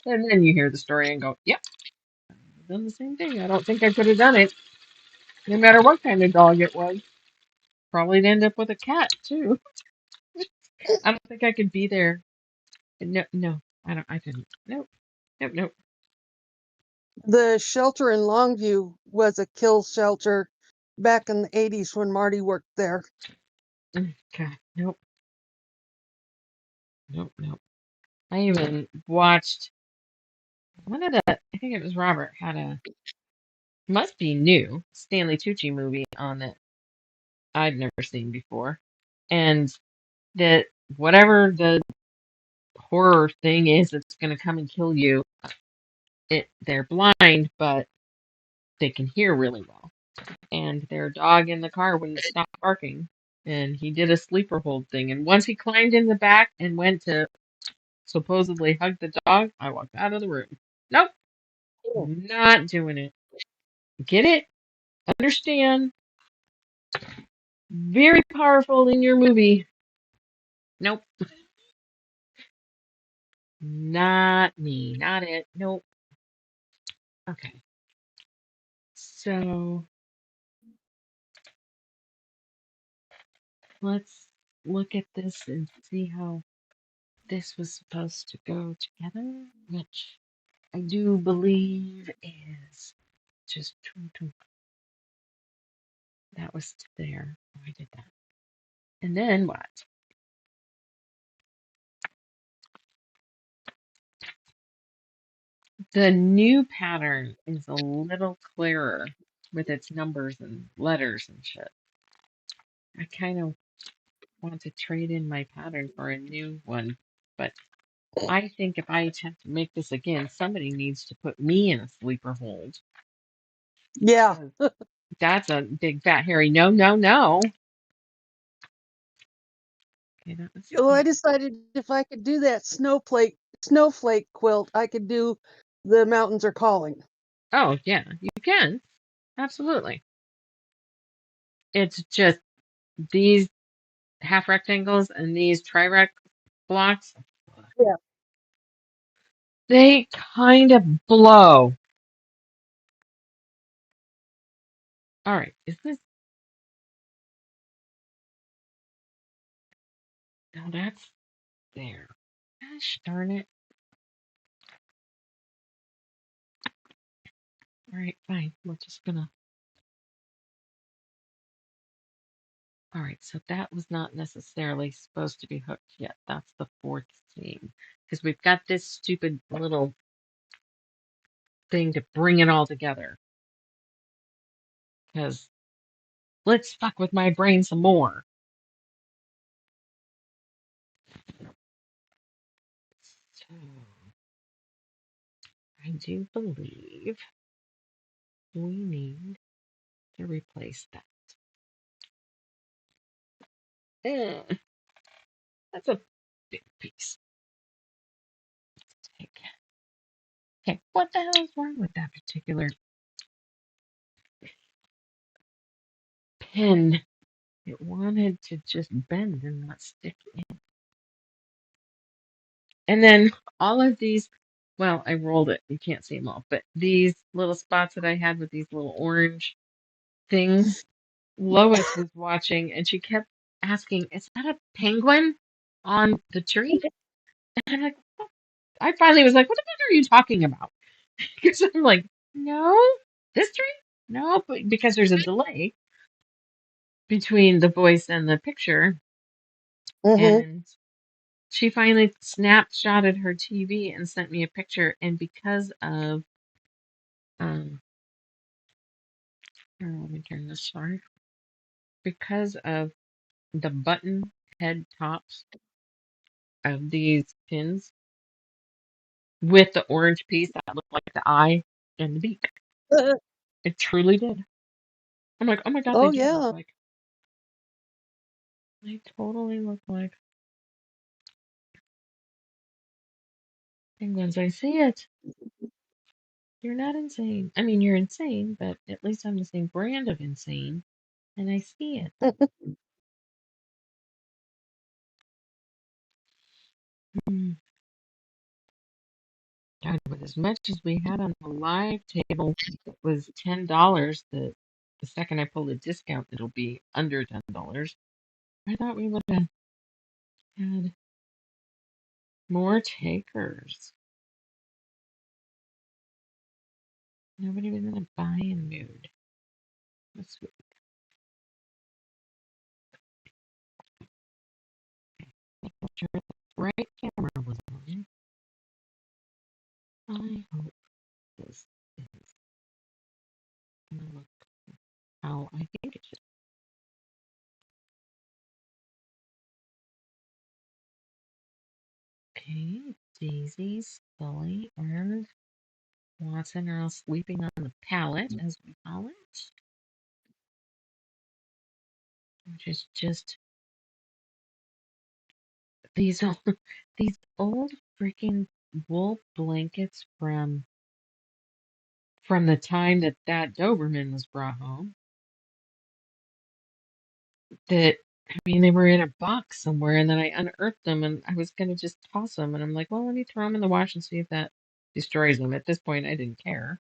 And then you hear the story and go, yep, I've done the same thing. I don't think I could have done it, no matter what kind of dog it was. Probably end up with a cat too. I don't think I could be there. No, no, I don't. I didn't. Nope, nope, nope. The shelter in Longview was a kill shelter back in the 80s when Marty worked there. God, nope, nope, nope. I even watched one of the. I think it was Robert had a must be new Stanley Tucci movie on that I'd never seen before, and that whatever the horror thing is that's going to come and kill you, they're blind, but they can hear really well. And their dog in the car wouldn't stop barking. And he did a sleeper hold thing. And once he climbed in the back and went to supposedly hug the dog, I walked out of the room. Nope, Oh. not doing it. Get it? Understand? Very powerful in your movie. Nope, not me. Not it. Nope. Okay. So let's look at this and see how this was supposed to go together, which I do believe is just that was there. Oh, I did that. And then what? The new pattern is a little clearer with its numbers and letters and shit. I kind of want to trade in my pattern for a new one, but I think if I attempt to make this again, somebody needs to put me in a sleeper hold Yeah. because that's a big fat hairy no, no, no. Okay, that was Well, I fun. decided if I could do that snowflake quilt, I could do The Mountains Are Calling. Oh, yeah, you can. Absolutely. It's just these half rectangles and these tri-rec blocks, Yeah. they kind of blow. All right, is this? No, that's there. Gosh darn it. All right, fine. We're just gonna. All right, so that was not necessarily supposed to be hooked yet. That's the fourth seam because we've got this stupid little thing to bring it all together. Because let's fuck with my brain some more. So I do believe we need to replace that. Eh, that's a big piece. Take. Okay, what the hell is wrong with that particular pin? It wanted to just bend and not stick in. And then all of these, well, I rolled it. You can't see them all, but these little spots that I had with these little orange things Lois was watching, and she kept asking, "Is that a penguin on the tree?" And I'm like, "What?" I finally was like, "What the fuck are you talking about?" Because I'm like, "No, this tree, no," but because there's a delay between the voice and the picture, Mm-hmm. and she finally snapshotted her TV and sent me a picture, and because of um, here, let me turn this, sorry, because of the button head tops of these pins with the orange piece that looked like the eye and the beak. It truly did. I'm like, oh my God, they Oh do look yeah. like. They totally look like penguins. I see it. You're not insane. I mean, you're insane, but at least I'm the same brand of insane, and I see it. Mm. God, with as much as we had on the live table, it was $10. The second I pull the discount, it'll be under $10. I thought we would have had more takers. Nobody was in a buying mood. That's sure the right camera was on. I hope this is gonna look how I think it should. Okay, Daisy, Scully, and Watson are all sleeping on the pallet, as we call it, which is just these old, these old freaking wool blankets from the time that that Doberman was brought home. That I mean, they were in a box somewhere, and then I unearthed them, and I was gonna just toss them, and I'm like, well, let me throw them in the wash and see if that destroys them. At this point, I didn't care,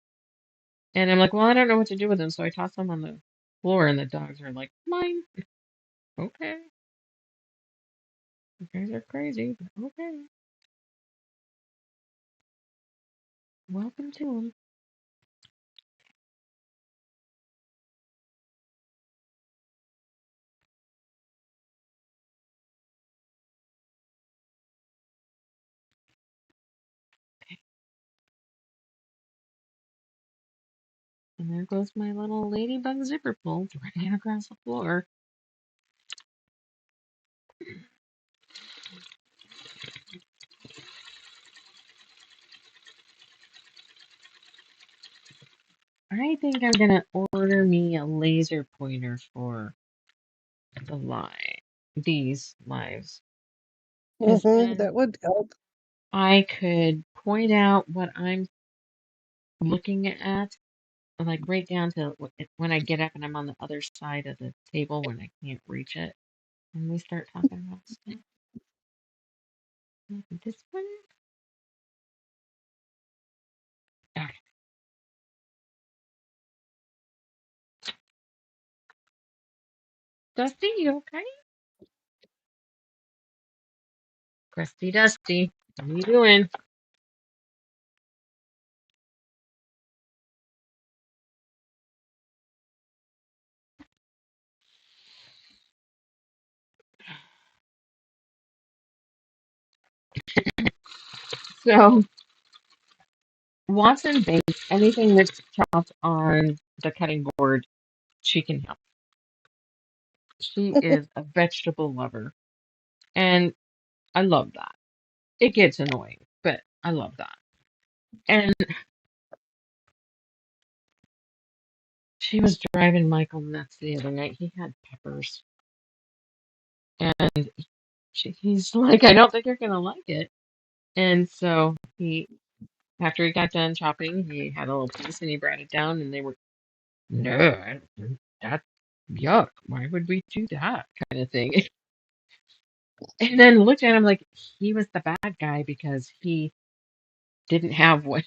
and I'm like, well, I don't know what to do with them, so I tossed them on the floor, and the dogs are like, mine. Okay, you guys are crazy, but okay, welcome to them. And there goes my little ladybug zipper pull dragging across the floor. I think I'm gonna order me a laser pointer for the these lives. Because Mm-hmm. then That would help. I could point out what I'm looking at, like right down to when I get up and I'm on the other side of the table when I can't reach it. And we start talking about stuff. Like this one? Okay. Dusty, you okay? Crusty Dusty, what are you doing? So, Watson bakes anything that's chopped on the cutting board, she can help. She is a vegetable lover. And I love that. It gets annoying, but I love that. And she was driving Michael nuts the other night. He had peppers, and he's like, "I don't think you're gonna like it." And so after he got done chopping, he had a little piece and he brought it down, and they were, "No, that's yuck. Why would we do that?" kind of thing. And then looked at him like he was the bad guy because he didn't have what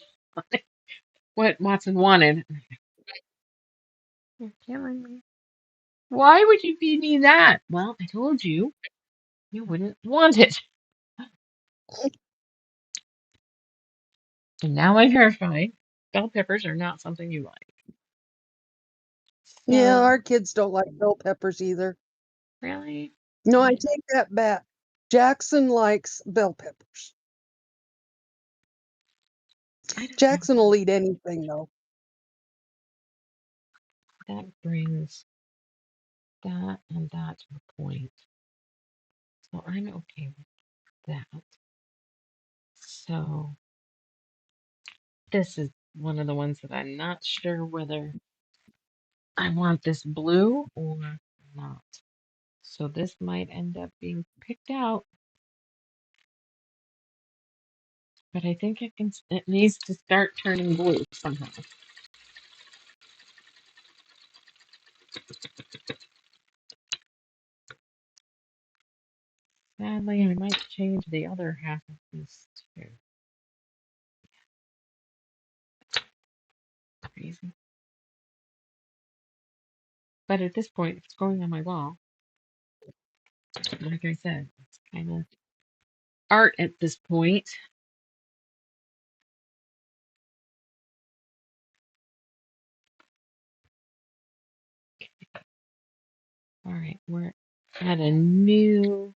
what Watson wanted. You're killing me. Why would you feed me that? Well, I told you you wouldn't want it. And now I'm verified. Bell peppers are not something you like. Yeah, So, our kids don't like bell peppers either. really? No, I take that back. Jackson likes bell peppers. I don't know. Jackson will eat anything though. That brings that and that to a point. So I'm okay with that. So this is one of the ones that I'm not sure whether I want this blue or not. So this might end up being picked out, but I think it needs to start turning blue somehow. Sadly, I might change the other half of this too. Crazy. But at this point, if it's going on my wall, like I said, it's kind of art at this point. All right, we're at a new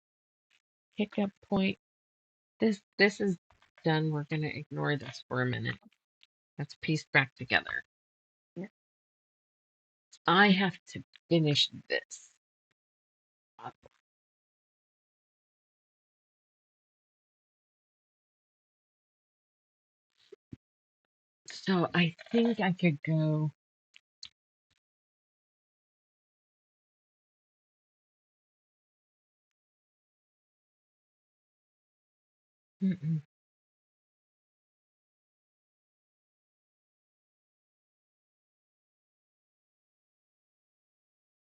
pickup point. This is done. We're gonna ignore this for a minute. Let's piece back together. Yeah. I have to finish this up. So I think I could go. Mm-mm.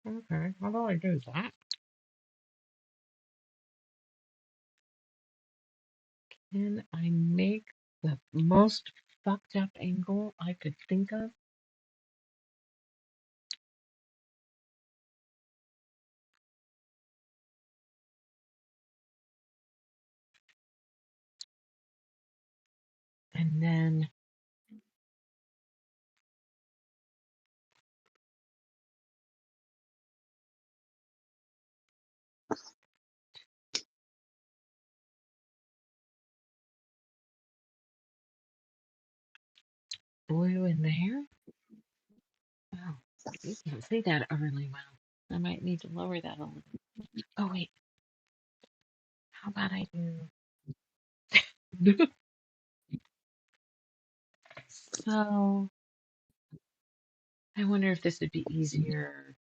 Okay, how do I do that? Can I make the most fucked up angle I could think of? And then blue in there? Oh, you can't see that really well. I might need to lower that a little. Oh, wait. How about I do? So, I wonder if this would be easier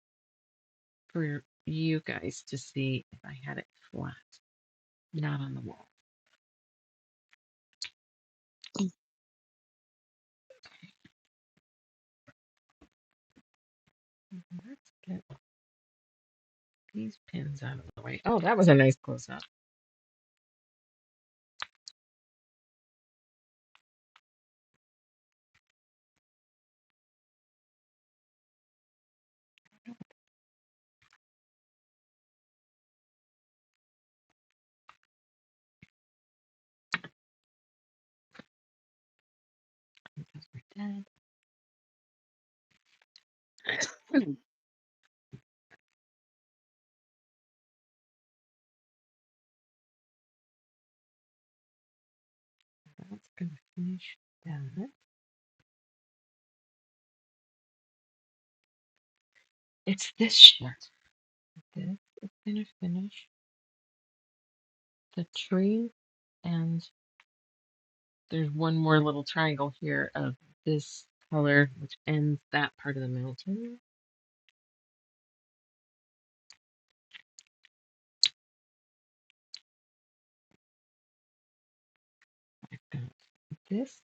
for you guys to see if I had it flat, not on the wall. Let's get these pins out of the way. Oh, that was a nice close up. Because we're dead. That's going to finish that. It's this shirt. This is going to finish the tree, and there's one more little triangle here of this color, which ends that part of the mountain. I've got this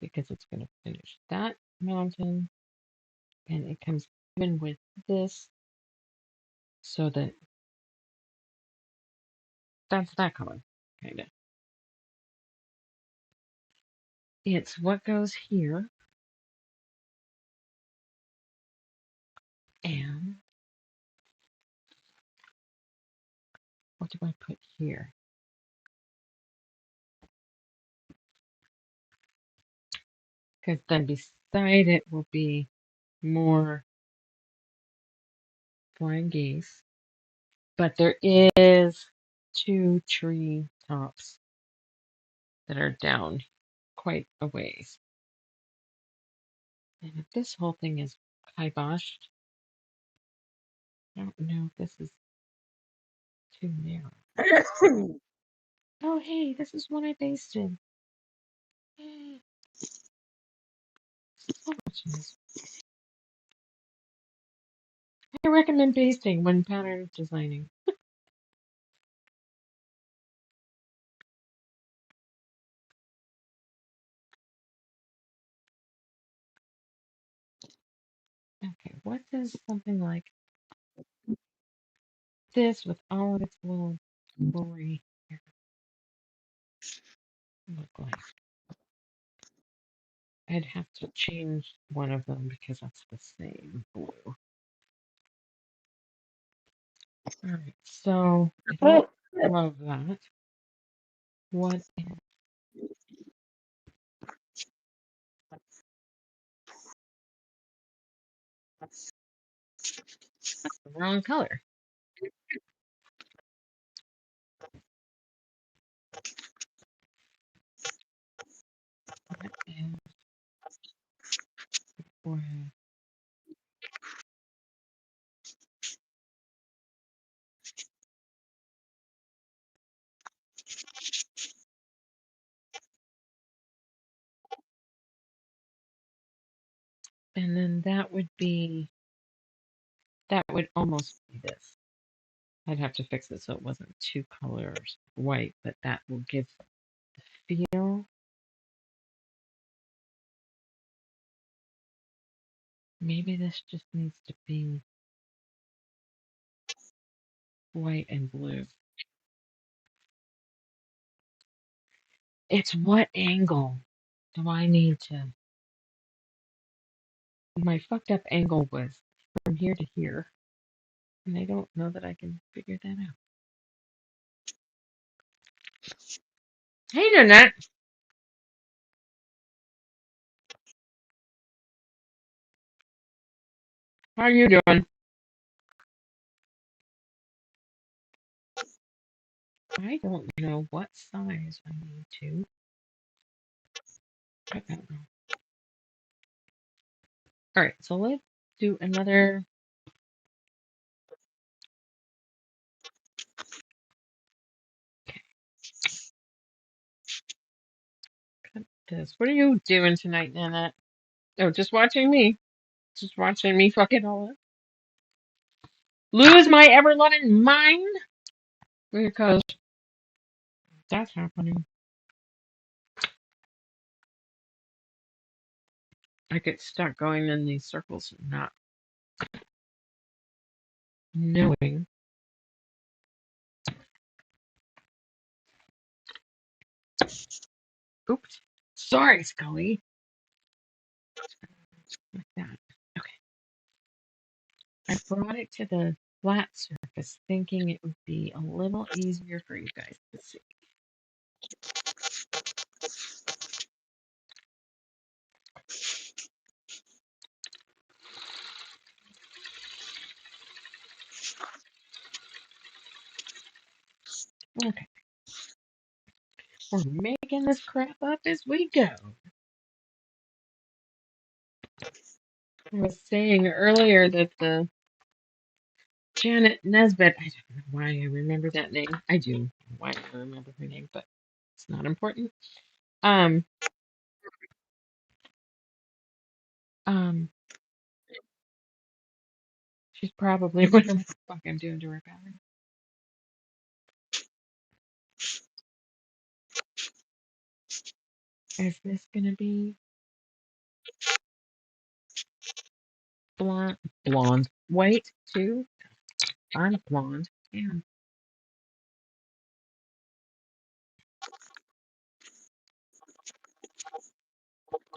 because it's going to finish that mountain, and it comes even with this, so that that's that color, kind of. It's what goes here And what do I put here? Because then beside it will be more flying geese. But there is two tree tops that are down quite a ways. And if this whole thing is kiboshed, I don't know if this is too narrow. Oh, hey, this is one I basted. Yay. So much nice. I recommend basting when pattern designing. Okay, what does something like this with all of its little jewelry here look like? I'd have to change one of them because that's the same blue. Alright, so I don't love that. What is the wrong color? What is red? And then that would almost be this. I'd have to fix it so it wasn't two colors white, but that will give the feel. Maybe this just needs to be white and blue. It's what angle do I need to? My fucked up angle was from here to here, and I don't know that I can figure that out. Hey, Nanette, how are you doing? I don't know what size I need to. I don't know. All right, so let's do another. Cut this. What are you doing tonight, Nanette? Oh, just watching me. Just watching me fuck it all up. Lose my ever loving mind because that's happening. I get stuck going in these circles and not knowing. Oops. Sorry, Scully. Like that. Okay. I brought it to the flat surface thinking it would be a little easier for you guys to see. Okay. We're making this crap up as we go. I was saying earlier that the Janet Nesbitt, I don't know why I remember that name. I do. Why I remember her name, but it's not important. Um, um, she's probably wondering what the fuck I'm doing to her pattern. Is this gonna be blonde, white too? I'm blonde. Damn.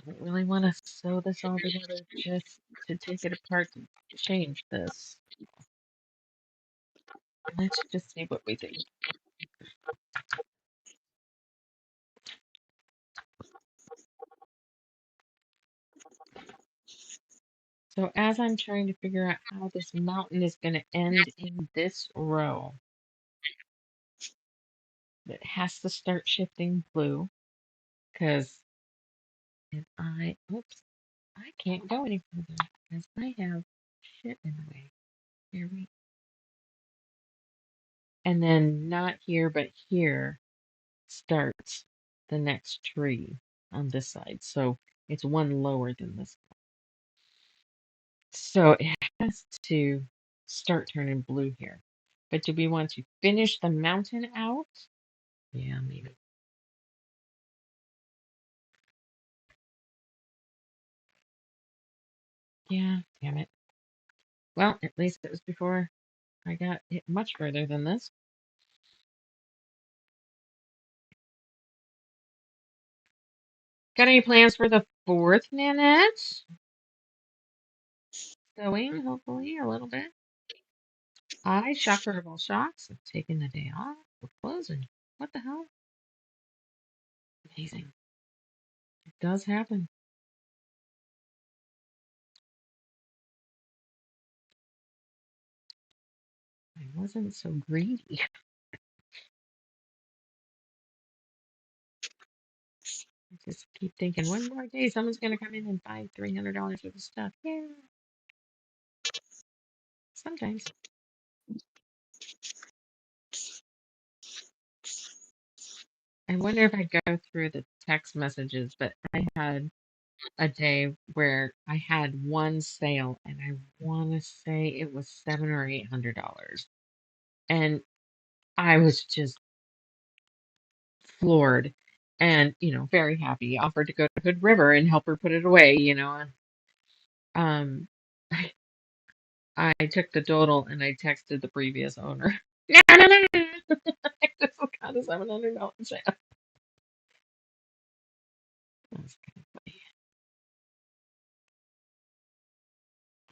don't really want to sew this all together just to take it apart to change this. Let's just see what we think. So as I'm trying to figure out how this mountain is going to end in this row, it has to start shifting blue because if oops, I can't go any further because I have shit in the way. Here we, and then not here, but here starts the next tree on this side. So it's one lower than this. So it has to start turning blue here. But do we want to finish the mountain out? Yeah, maybe. Yeah, damn it. Well, at least it was before I got it much further than this. Got any plans for the 4th, Nanette? Sewing, hopefully, a little bit. I, shocker of all shocks, have taken the day off. We're closing. What the hell? Amazing. It does happen. I wasn't so greedy. I just keep thinking, one more day, someone's going to come in and buy $300 worth of stuff. Yeah, sometimes. I wonder if I go through the text messages, but I had a day where I had one sale, and I want to say it was $700 or $800, and I was just floored, and very happy. Offered to go to Hood River and help her put it away. Um, I took the total and I texted the previous owner. No, no, no, no. I just got a $700 sale. That's kind of funny.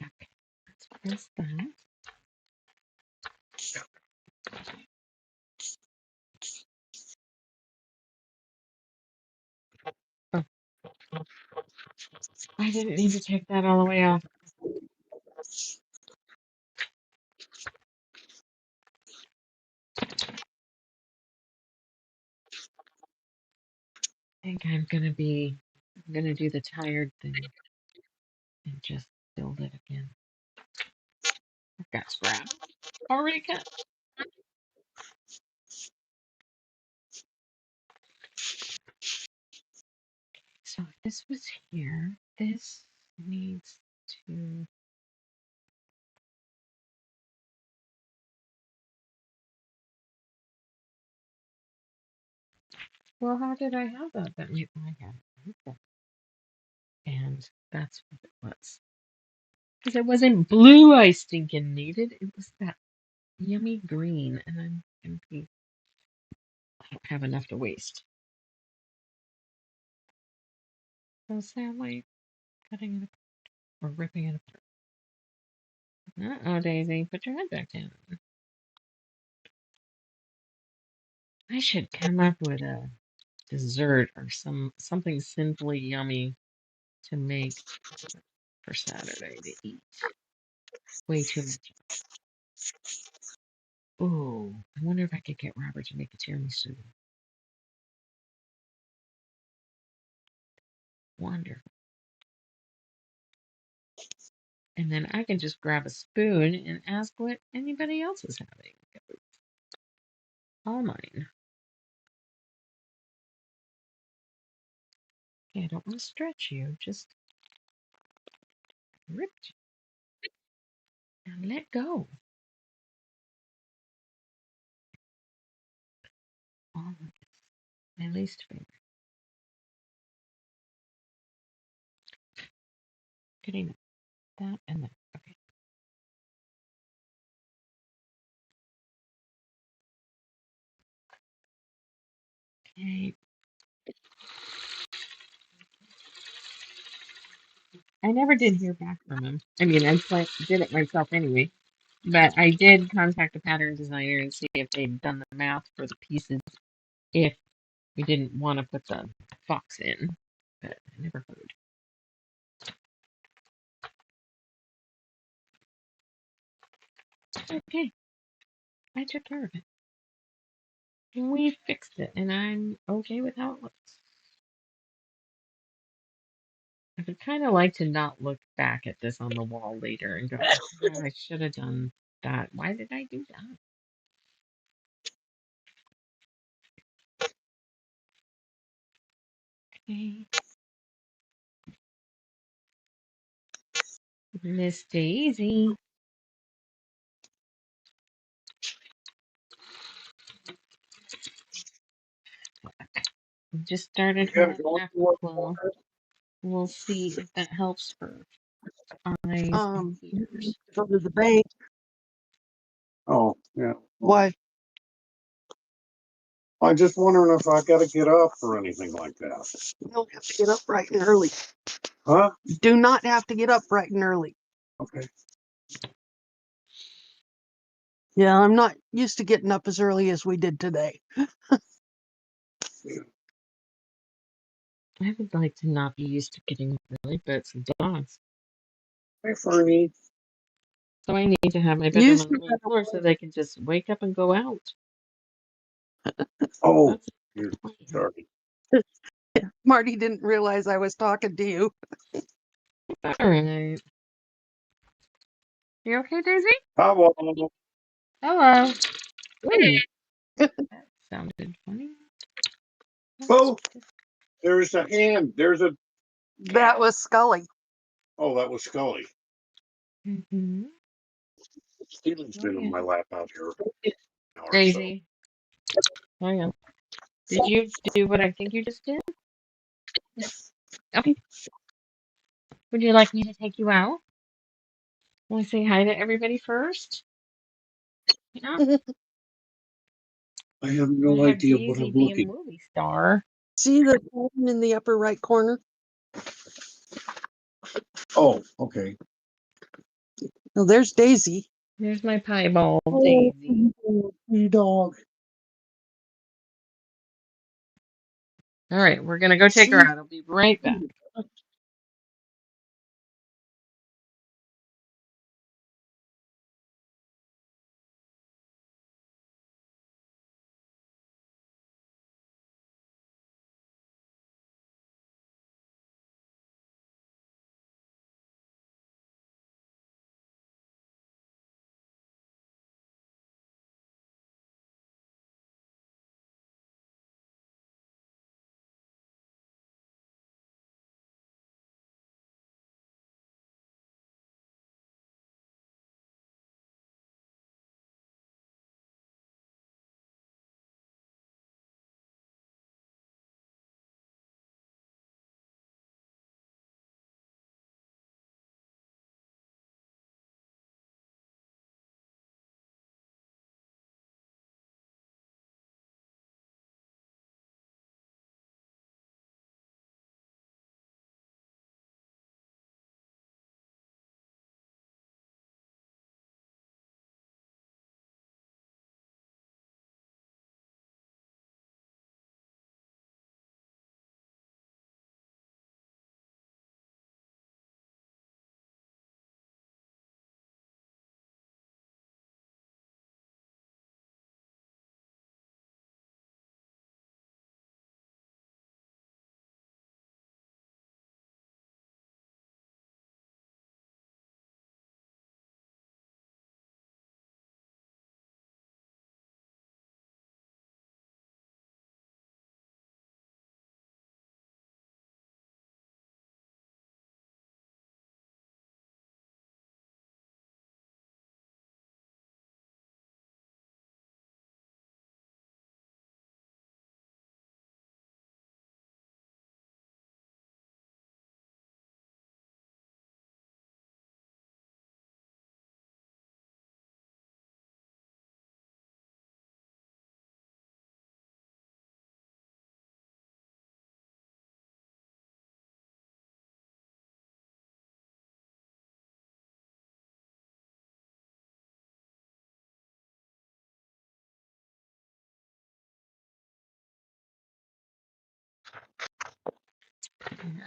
Okay, let's press that. Oh, I didn't need to take that all the way off. I think I'm gonna do the tired thing and just build it again. I've got scrap already cut. So if this was here, this needs to. Well, how did I have that? That means I had it. Okay. And that's what it was. Because it wasn't blue I stinking needed. It was that yummy green. And I'm confused. I don't have enough to waste. So sadly, cutting it apart or ripping it apart. Uh-oh, Daisy, put your head back down. I should come up with a dessert or something simply yummy to make for Saturday to eat. Way too much. Oh, I wonder if I could get Robert to make a tiramisu. Wonderful. And then I can just grab a spoon and ask what anybody else is having. All mine. Okay, I don't want to stretch you. Just rip and let go. All of it. My least favorite. Getting that and that. Okay. Okay. I never did hear back from him. I mean, did it myself anyway. But I did contact the pattern designer and see if they'd done the math for the pieces if we didn't want to put the fox in. But I never heard. Okay, I took care of it. We fixed it, and I'm okay with how it looks. I would kind of like to not look back at this on the wall later and go, oh, I should have done that. Why did I do that? Okay. Miss Daisy. We just started You gotta her go into Aqua. We'll see if that helps her eyes and ears. Go to the bank. Oh, yeah. Why? I'm just wondering if I gotta get up or anything like that. You don't have to get up bright and early. Huh? You do not have to get up bright and early. Okay. Yeah, I'm not used to getting up as early as we did today. I would like to not be used to getting up early, but it's dogs. Hey, Fernie. So I need to have my bedroom on the Usually, main floor so they can just wake up and go out. Oh, That's you're the plan. sorry. Marty didn't realize I was talking to you. All right. You okay, Daisy? Hello. Hello. Ooh, that sounded funny. Oh, there's a hand. There's a. That was Scully. Oh, that was Scully. Mm-hmm. Steven's Oh been in yeah. my lap out here. An hour or so. Daisy. Oh yeah. Did you do what I think you just did? Okay. Would you like me to take you out? Want to say hi to everybody first? Yeah. I have I no have idea what Daisy I'm be a looking. movie star. See the button in the upper right corner? Oh, okay. Oh, there's Daisy. There's my piebald Oh, Daisy. you dog. All right, we're gonna go take her See? out. I'll be right back.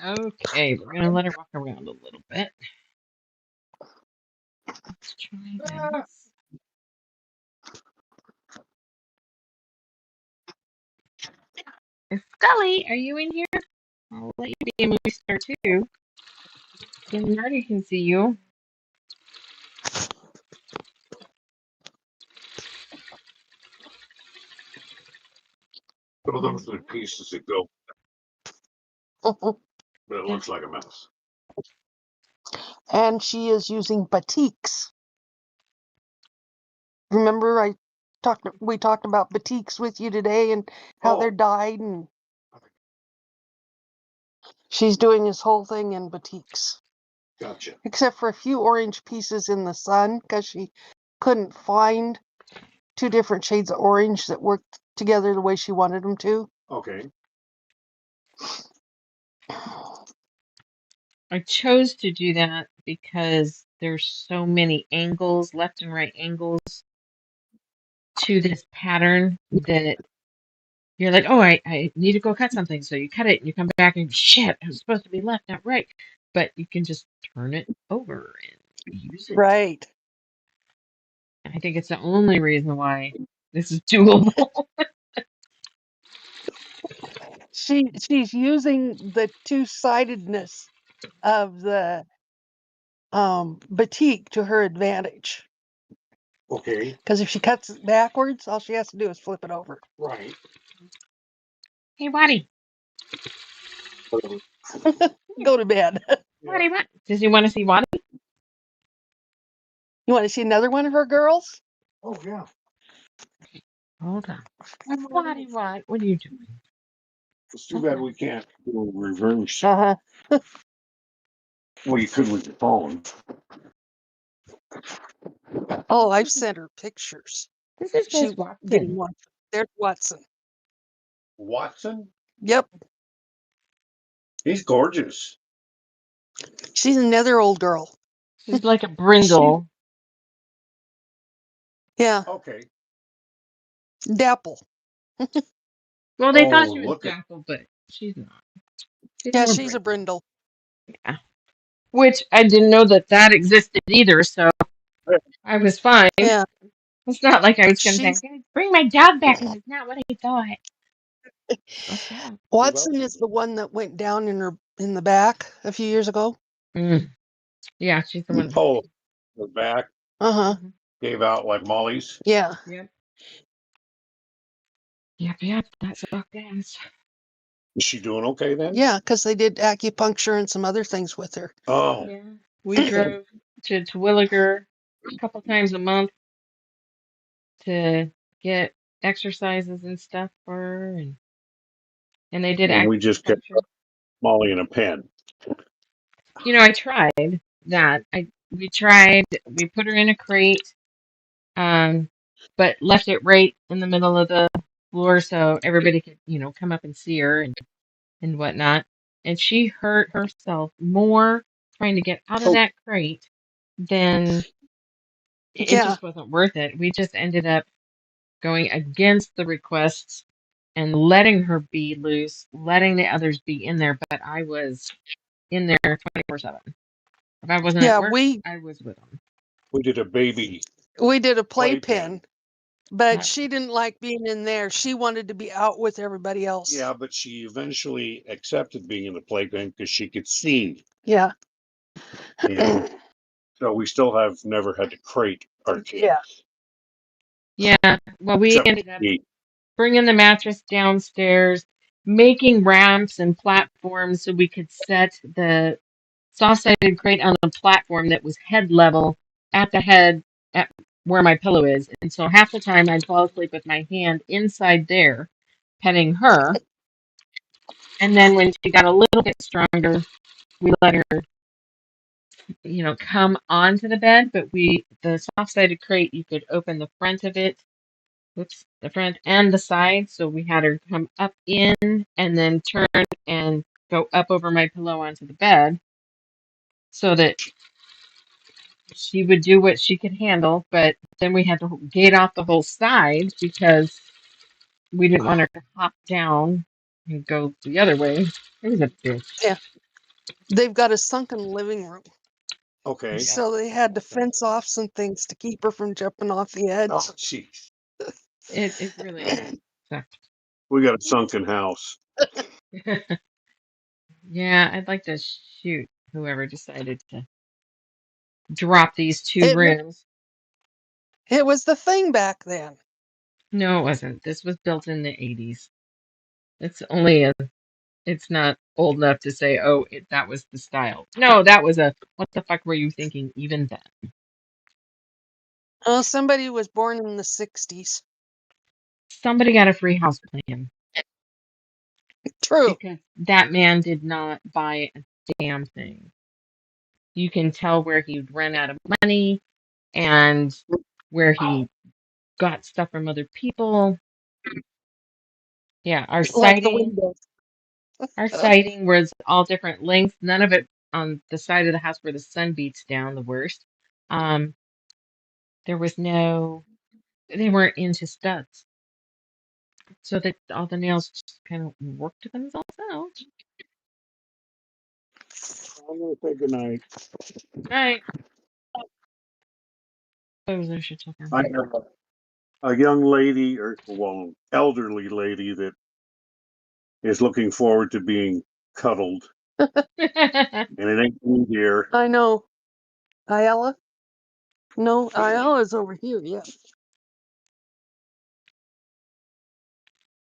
Okay, we're gonna let her walk around a little bit. Let's try this. Scully, are you in here? I'll let you be a movie star too. And Marty can see you. So those are the pieces that go, but it looks like a mess. And she is using batiks. Remember we talked about batiks with you today and how they're dyed, and she's doing this whole thing in batiks. Gotcha. Except for a few orange pieces in the sun because she couldn't find 2 different shades of orange that worked together the way she wanted them to. Okay. I chose to do that because there's so many angles, left and right angles to this pattern that you're like, oh, I need to go cut something. So you cut it and you come back and shit, it was supposed to be left, not right. But you can just turn it over and use it. Right. I think it's the only reason why this is doable. She's using the two-sidedness of the batik to her advantage. Okay. Because if she cuts it backwards, all she has to do is flip it over. Right. Hey, Waddy. Go to bed. Waddy, what? Does he want to see Waddy? You want to see another one of her girls? Oh yeah. Hold on. Waddy, what? What are you doing? It's too bad we can't do a reverse. Uh-huh. Well, you could with your phone. Oh, I've sent her pictures. This is She Miss Watson. getting one. There's Watson. Watson? Yep. He's gorgeous. She's another old girl. She's like a brindle. Yeah. Okay. Dapple. Well, they thought Oh, she was look at Dapple, but she's not. She's Yeah, more she's a brindle. brindle. Yeah. Which I didn't know that existed either, so I was fine. Yeah. It's not like I was going to say, I'm She's going to bring my dog back. This is not what I thought. What's that? Watson is the one that went down in the back a few years ago. Mm. Yeah, she's the one. oh, the back Uh-huh. Mhm. gave out like Molly's. Yeah. Yep. Yep. That sucked ass. Is she doing okay then? Yeah, because they did acupuncture and some other things with her. Oh, Yeah. We drove to Terwilliger a couple times a month to get exercises and stuff for her, and they did and we just kept acupuncture. Molly in a pen. I tried that. We put her in a crate, but left it right in the middle of the floor so everybody could, come up and see her and whatnot. And she hurt herself more trying to get out of Oh, that crate than it Yeah. just wasn't worth it. We just ended up going against the requests and letting her be loose, letting the others be in there, but I was in there 24/7. If I wasn't at Yeah, work, we I was with them. we did a baby did a playpen. playpen, but That, she didn't like being in there. She wanted to be out with everybody else. Yeah, but she eventually accepted being in the playpen because she could see. Yeah. And so we still have never had to crate our kids. yeah. Well, we Except ended up me. bringing the mattress downstairs, making ramps and platforms so we could set the soft-sided crate on a platform that was head level at the head at where my pillow is. And so half the time I'd fall asleep with my hand inside there, petting her. And then when she got a little bit stronger, we let her, come onto the bed. But the soft-sided crate, you could open the front of it. Oops, the front and the side. So we had her come up in and then turn and go up over my pillow onto the bed so that she would do what she could handle. But then we had to gate off the whole side because we didn't want her to hop down. and go the other way. There's a bitch. Yeah. They've got a sunken living room. Okay. Yep. So they had to fence off some things to keep her from jumping off the edge. Oh, jeez. It really is. So, We got a sunken house. yeah, I'd like to shoot whoever decided to drop these two It, rooms. it was the thing back then. No, it wasn't. This was built in the 80s. It's only a, it's not old enough to say, oh, that was the style. No, that was a, what the fuck were you thinking even then? Oh, somebody was born in the 60s. Somebody got a free house plan True. because that man did not buy a damn thing. You can tell where he'd run out of money and where he got stuff from other people. Yeah, Like the windows. our siding was all different lengths. None of it on the side of the house where the sun beats down the worst. Um, there was no, they weren't into studs, so that all the nails just kind of worked themselves out. I'm gonna say goodnight. All right. Oh, there's your chicken. I have a young lady, or well, elderly lady that is looking forward to being cuddled, and it ain't me here. I know. Ayala? No, Ayala's over here, yeah.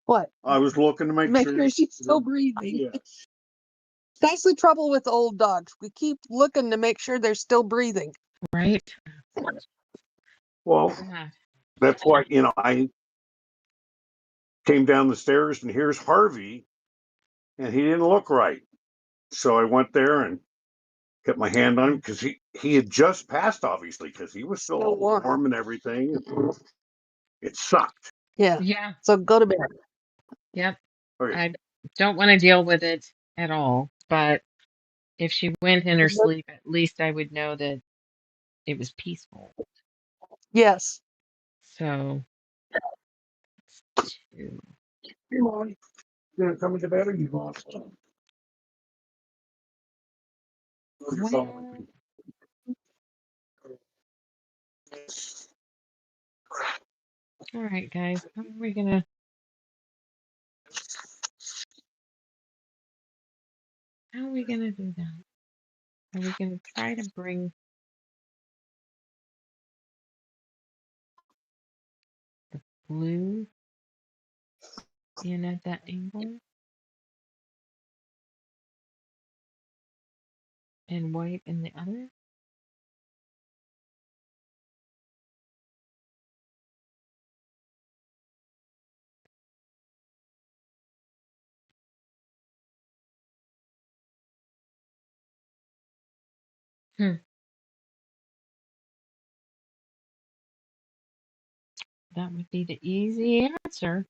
What? I was looking to make sure she's still breathing. Yes. That's the trouble with old dogs. We keep looking to make sure they're still breathing. Right? Well, Yeah. that's why I came down the stairs and here's Harvey, and he didn't look right. So I went there and kept my hand on him because he had just passed, obviously, because he was still all warm and everything. It sucked. Yeah. Yeah. So go to bed. Yep. Okay. I don't want to deal with it at all, but if she went in her sleep, at least I would know that it was peaceful. Yes. So, two. Hey, Mom, you gonna come into bed or you want some? Well, all right, guys. How are we gonna do that? Are we gonna try to bring blue in at that angle and white in the other? Hmm. That would be the easy answer.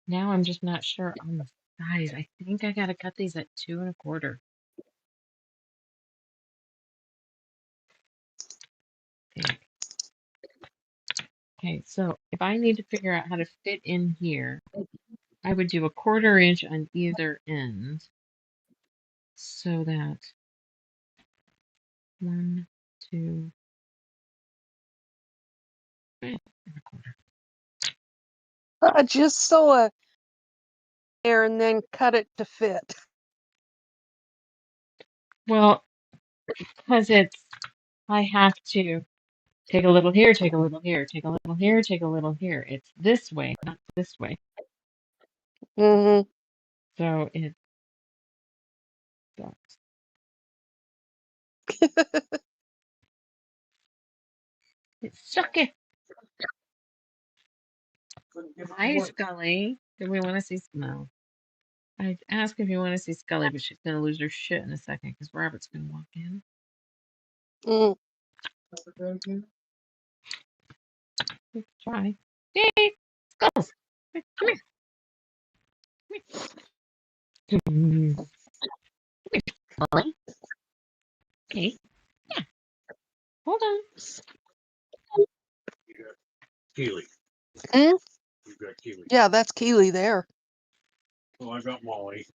Now I'm just not sure on the size. I think I gotta cut these at 2 1/4. Okay, so if I need to figure out how to fit in here, I would do 1/4 inch on either end so that 1, 2, and 1/4. Just sew a there and then cut it to fit. Well, because I have to take a little here, take a little here, take a little here, take a little here. It's this way, not this way. Mm-hmm. So it sucks. It's sucky. Hi, Scully. Do we want to see? No. I asked if you want to see Scully, but she's going to lose her shit in a second because Robert's going to walk in. Mm. Let's try. Hey, Skulls. Come here. Come here. Scully. Okay. Yeah. Hold on. Keely. Hmm? You've got Keely. Yeah, that's Keely there. Well, I got Molly.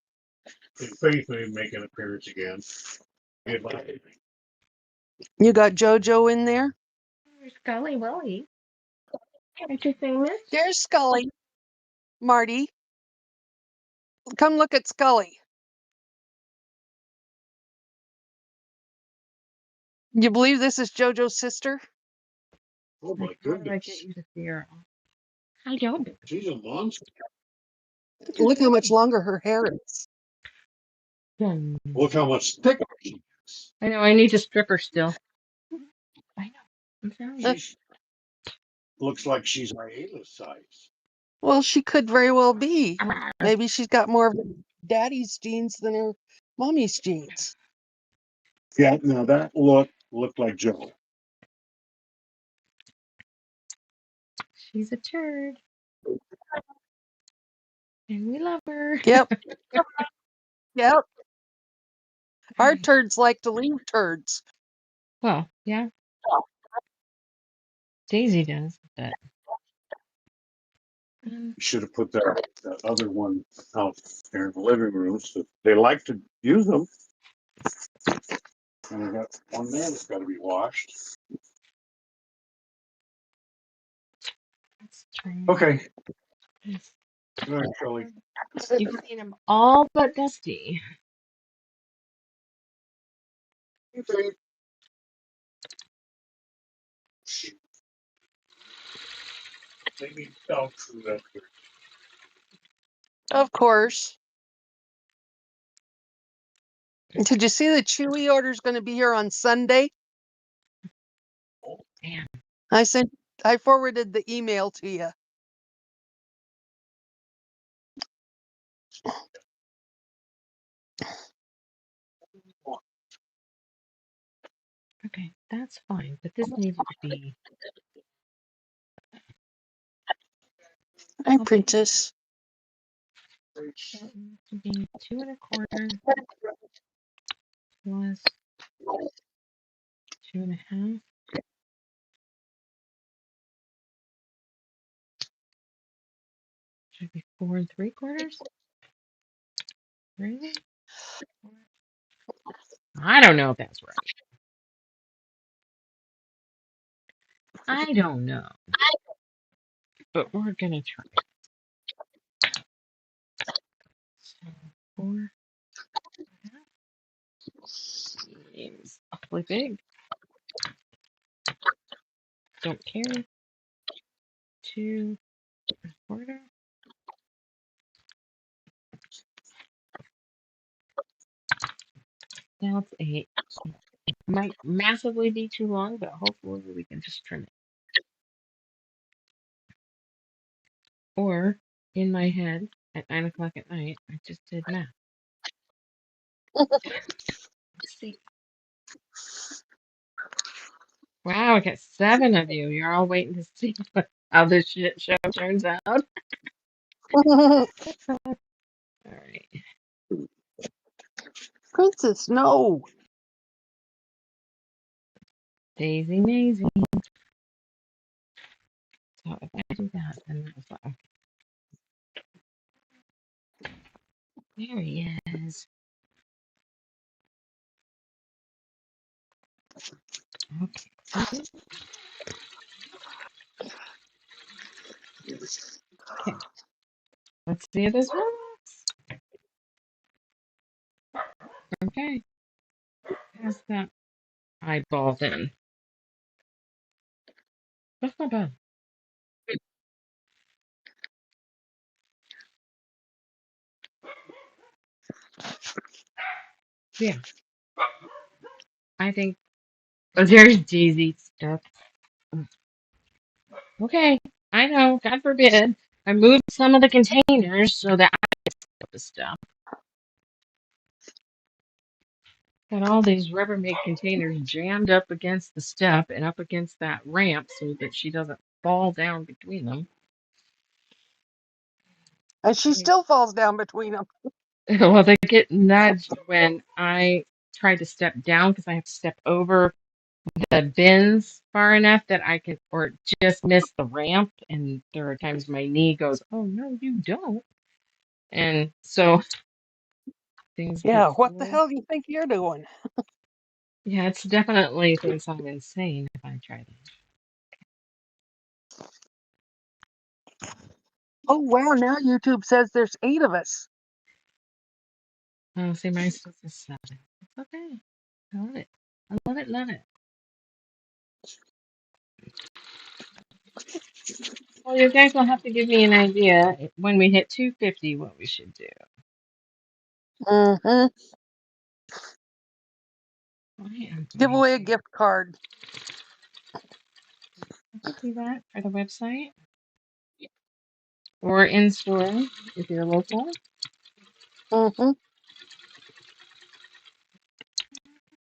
And Faith may make an appearance again. Goodbye. You got JoJo in there? Scully Willie. Aren't you famous? There's Scully. Marty, come look at Scully. You believe this is JoJo's sister? Oh my Like, how do I goodness. get you to see her? I don't. She's a monster. Look how much longer her hair is. Look how much thicker she is. I know, I need to strip her still. I know. I'm sorry. She looks like she's my A-list size. Well, she could very well be. Maybe she's got more of daddy's genes than her mommy's genes. Yeah, now that looked like Joe. She's a turd. And we love her. Yep. Yep. Our turds like to leave turds. Well, yeah. Daisy does, but You should have put that other one out there in the living room. So they like to use them. And I got one there that's got to be washed. let's try. Okay. Yes. Good night, Shirley. You've seen them all but Dusty. Okay. Maybe down through that here. Of course. Did you see the Chewy order is going to be here on Sunday? Oh, Man. I forwarded the email to you. Okay, that's fine, but this needed to be. Hi, Okay. Princess. That needs to be 2 1/4 plus 2 1/2. Should be 4 3/4. Really? I don't know if that's right. I don't know. But we're gonna try it. So 4 seems awfully big. Don't care. 2 1/4. That's 8. Might massively be too long, but hopefully we can just trim it. Or in my head at 9 o'clock at night, I just did math. Let's see. Wow, I got 7 of you. You're all waiting to see how this shit show turns out. All right. Princess, no. Daisy Maisie. So if I do that, then that's what. Okay. There he is. Okay. Okay. Let's see if this works. Okay. How's that eyeball then? That's not bad. Yeah. I think. Oh, there's Daisy stuff. Okay. I know. God forbid. I moved some of the containers so that I could put the stuff. Got all these Rubbermaid containers jammed up against the step and up against that ramp so that she doesn't fall down between them. And she still falls down between them. Well, they get nudged when I try to step down because I have to step over the bins far enough that I could, or just miss the ramp. And there are times my knee goes, "Oh no, you don't." And so things get Yeah, what the slow. hell do you think you're doing? Yeah, it's definitely thinks I'm insane if I try that. Oh, wow, now YouTube says there's 8 of us. Oh, see, mine still says 7. It's okay. I love it. I love it, love it. Well, you guys will have to give me an idea when we hit 250 what we should do. Mm-hmm. I am Give going away a to. gift card. I could do that for the website or in store if you're local. Mm-hmm.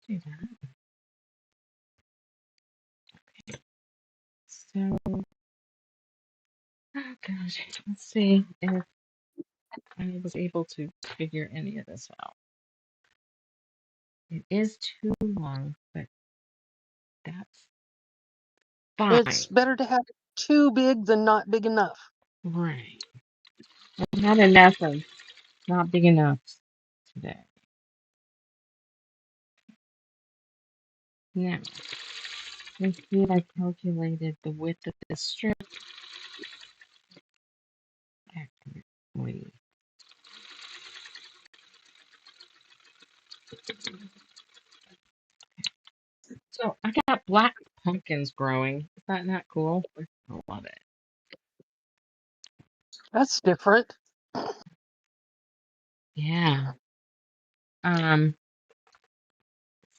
Do that. So, oh gosh, let's see if I was able to figure any of this out. It is too long, but that's It's fine. better to have too big than not big enough. Right. I've had enough of not big enough today. Now, let's see if I calculated the width of this strip accurately. So I got black pumpkins growing. Is that not cool? I love it. That's different. Yeah. Um,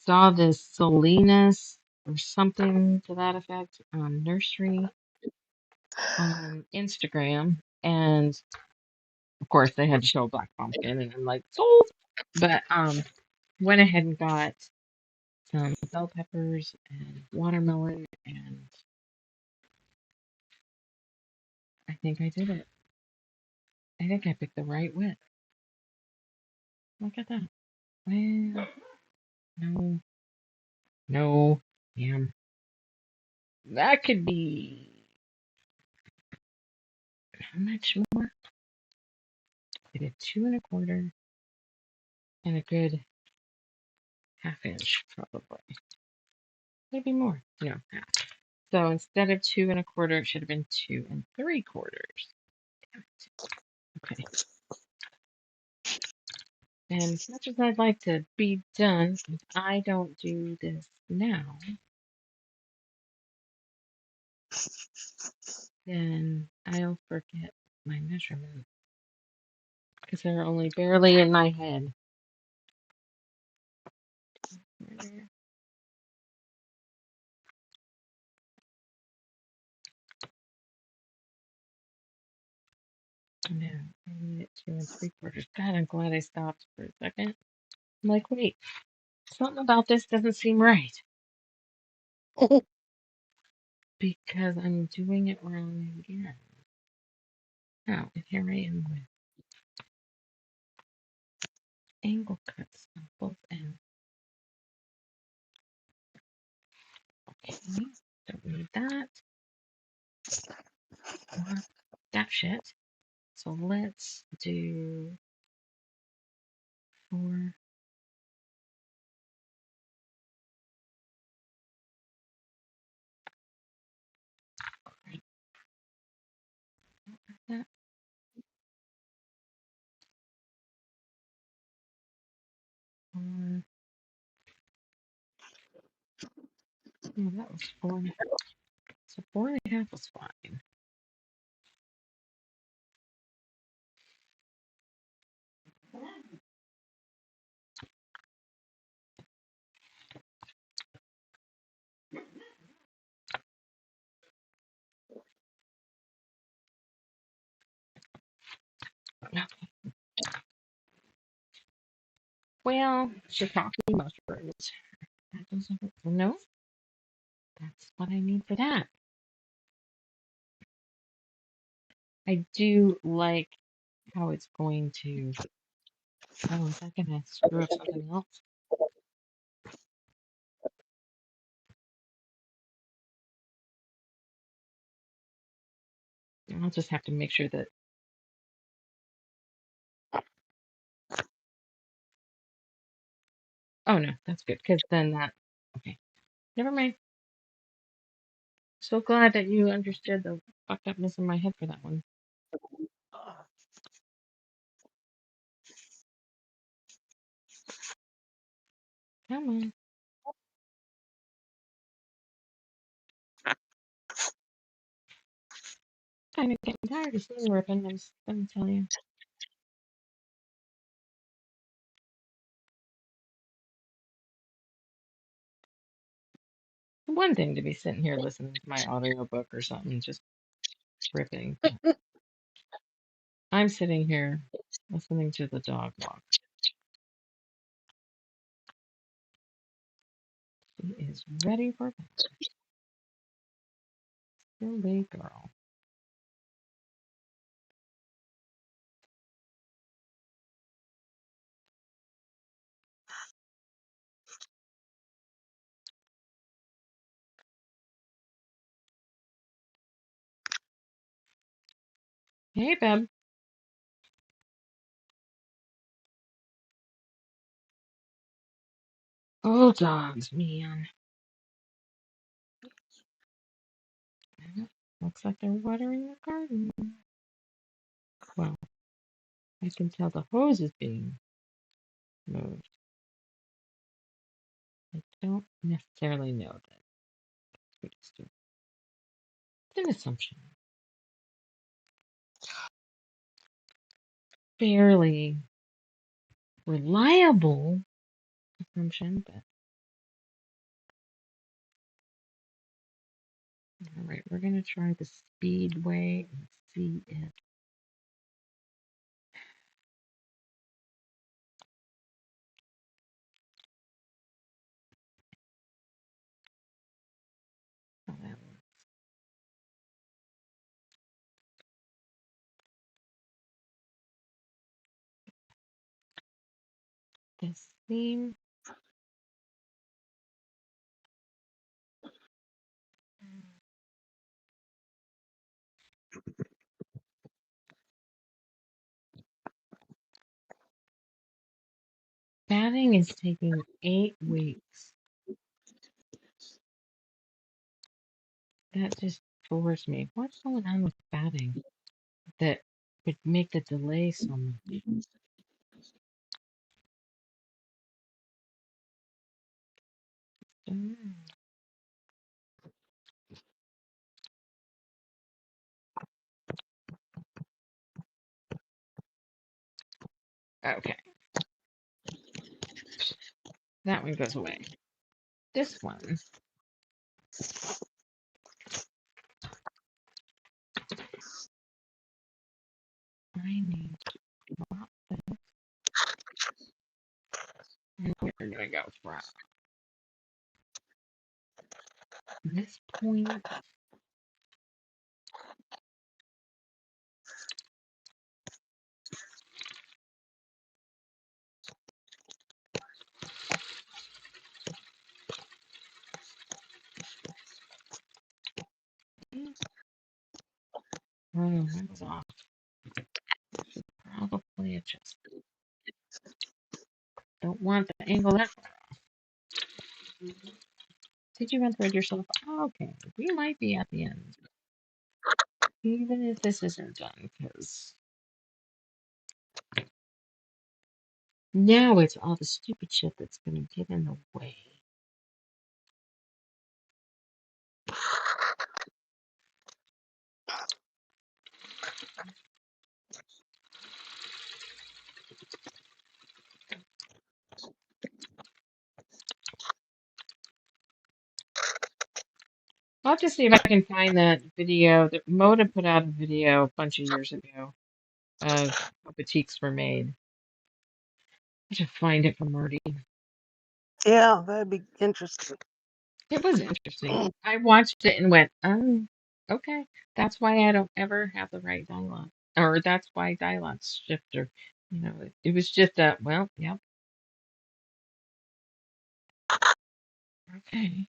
saw this Salinas or something to that effect nursery on Instagram, and of course they had to show a black pumpkin, and I'm like sold. But went ahead and got some bell peppers and watermelon, and I think I did it. I think I picked the right width. Look at that. Well, no, no, damn. That could be how much more? I did 2 1/4 and a good half inch, probably. Maybe more. No, half. So instead of 2 1/4, it should have been 2 3/4. Damn it. Okay. And as much as I'd like to be done, if I don't do this now, then I'll forget my measurements because they're only barely in my head. No, I need it 2 3/4. God, I'm glad I stopped for a second. I'm like, wait, something about this doesn't seem right because I'm doing it wrong again. Oh, and here I am with angle cuts on both ends. Okay, don't need that or that shit. So let's do 4. Right, that 4. No, that was 4. So 4 1/2 was fine. Well, shiitake mushrooms. That doesn't. No, that's what I need for that. I do like how it's going to. Oh, is that going to screw up something else? I'll just have to make sure that. Oh no, that's good because then that. Okay, never mind. So glad that you understood the fucked upness in my head for that one. Come on. Kind of getting tired of seeing ripping. I'm just gonna tell you. One thing to be sitting here listening to my audiobook or something, just ripping. But I'm sitting here listening to the dog walk. She is ready for bed. Silly girl. Hey, Beb. Oh, dogs, man. Looks like they're watering the garden. Well, I can tell the hose is being moved. I don't necessarily know that. It's an assumption. Fairly reliable assumption, but all right, we're gonna try the speedway and see if how that works. This theme. Batting is taking 8 weeks. That just floors me. What's going on with batting that would make the delay so much? Okay, that one goes away. This one, I need to drop this. And we're gonna go from this point. Oh, that was off. Probably adjust. Don't want the angle that far. Did you unthread yourself? Okay, we might be at the end. Even if this isn't done, because now it's all the stupid shit that's gonna get in the way. I'll have to see if I can find that video that Moda put out a video a bunch of years ago of how boutiques were made. I should find it for Marty. Yeah, that'd be interesting. It was interesting. I watched it and went, oh, okay. That's why I don't ever have the right dialogue. Or that's why dialogues shift or it was just a well, yep. Okay.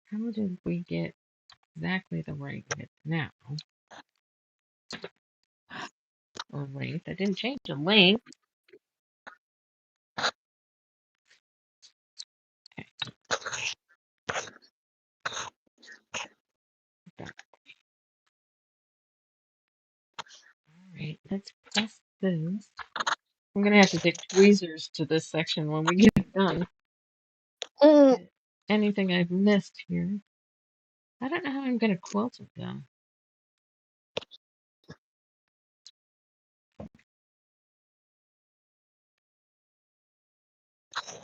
How did we get exactly the right width now. Or length. I didn't change the length. Okay. Alright, let's press this. I'm gonna have to take tweezers to this section when we get it done. Anything I've missed here. I don't know how I'm gonna quilt it though.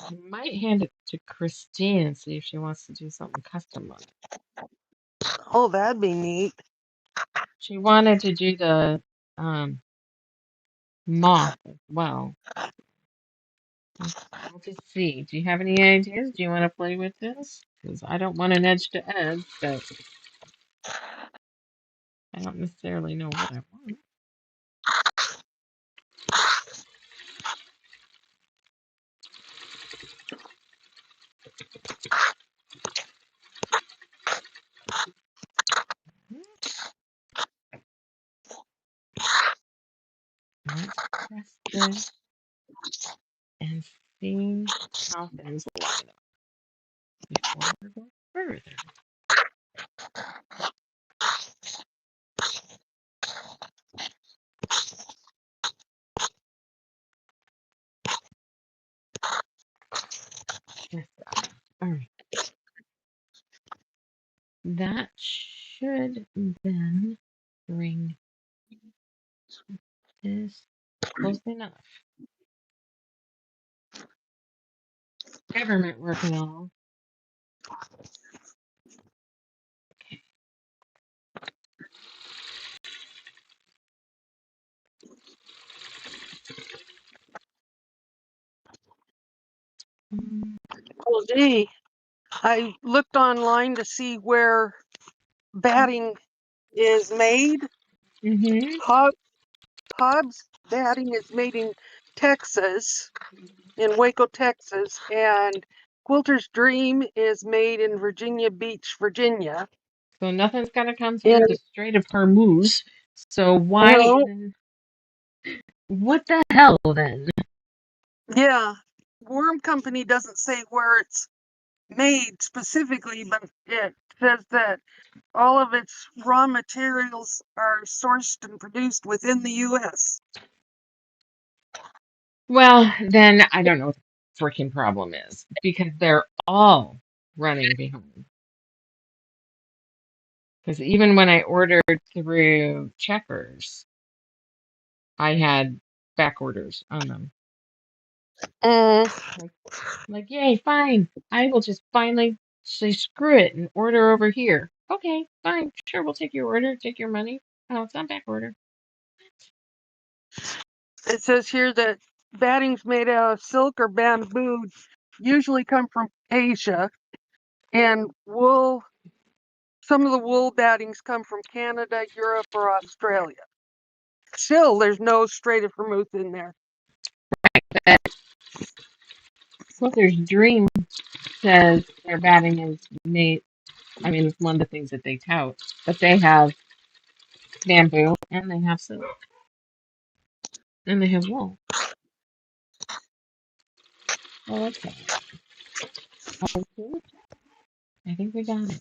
I might hand it to Christine and see if she wants to do something custom on it. Oh, that'd be neat. She wanted to do the moth as well. We'll just see. Do you have any ideas? Do you want to play with this? Because I don't want an edge to edge, but I don't necessarily know what I want. Let's press this and see how things line up before we go further. All right. That should then bring this close enough. Government work and all. Well, gee, I looked online to see where batting is made. Mm-hmm. Hobbs batting is made in Texas, in Waco, Texas, and Quilter's Dream is made in Virginia Beach, Virginia. So nothing's gonna come through And the Strait of Hormuz. So why no, in what the hell then? yeah, Worm Company doesn't say where it's made specifically, but it says that all of its raw materials are sourced and produced within the U.S. Well, then I don't know what the freaking problem is because they're all running behind. Because even when I ordered through Checkers, I had back orders on them. Mm. Like, yay, fine. I will just finally say screw it and order over here. Okay, fine. Sure, we'll take your order, take your money. Oh, it's on back order. It says here that battings made out of silk or bamboo usually come from Asia, and wool. Some of the wool battings come from Canada, Europe, or Australia. Still, there's no Strait of Hormuz in there. Quilter's Dream says their batting is made. I mean, it's one of the things that they tout, but they have bamboo and they have silk and they have wool. Oh, okay. Okay. I think we got it.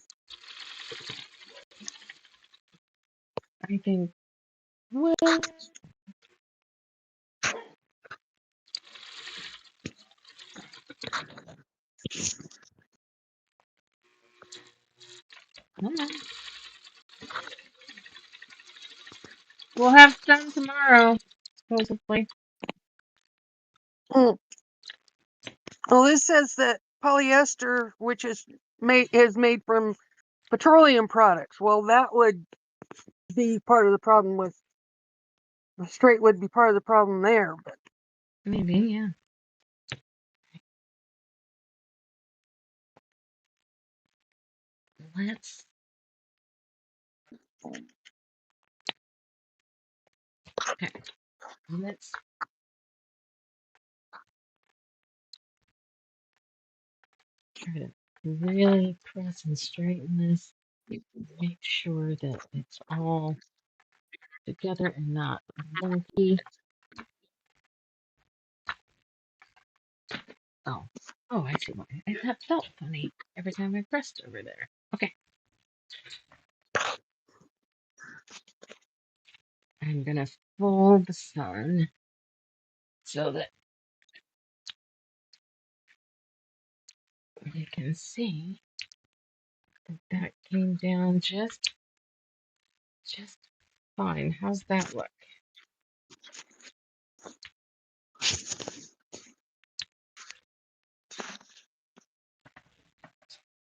I think. Well, come on. We'll have some tomorrow, supposedly. Mm. Well, this says that polyester, which is made from petroleum products. Well, that would be part of the problem with the strait. Would be part of the problem there, but Maybe, yeah. Let's. Okay. Let's try to really press and straighten this. make sure that it's all together and not wonky. Oh, oh, I see why. That felt funny every time I pressed over there. Okay, I'm gonna fold the sun so that you can see that that came down just fine. How's that look?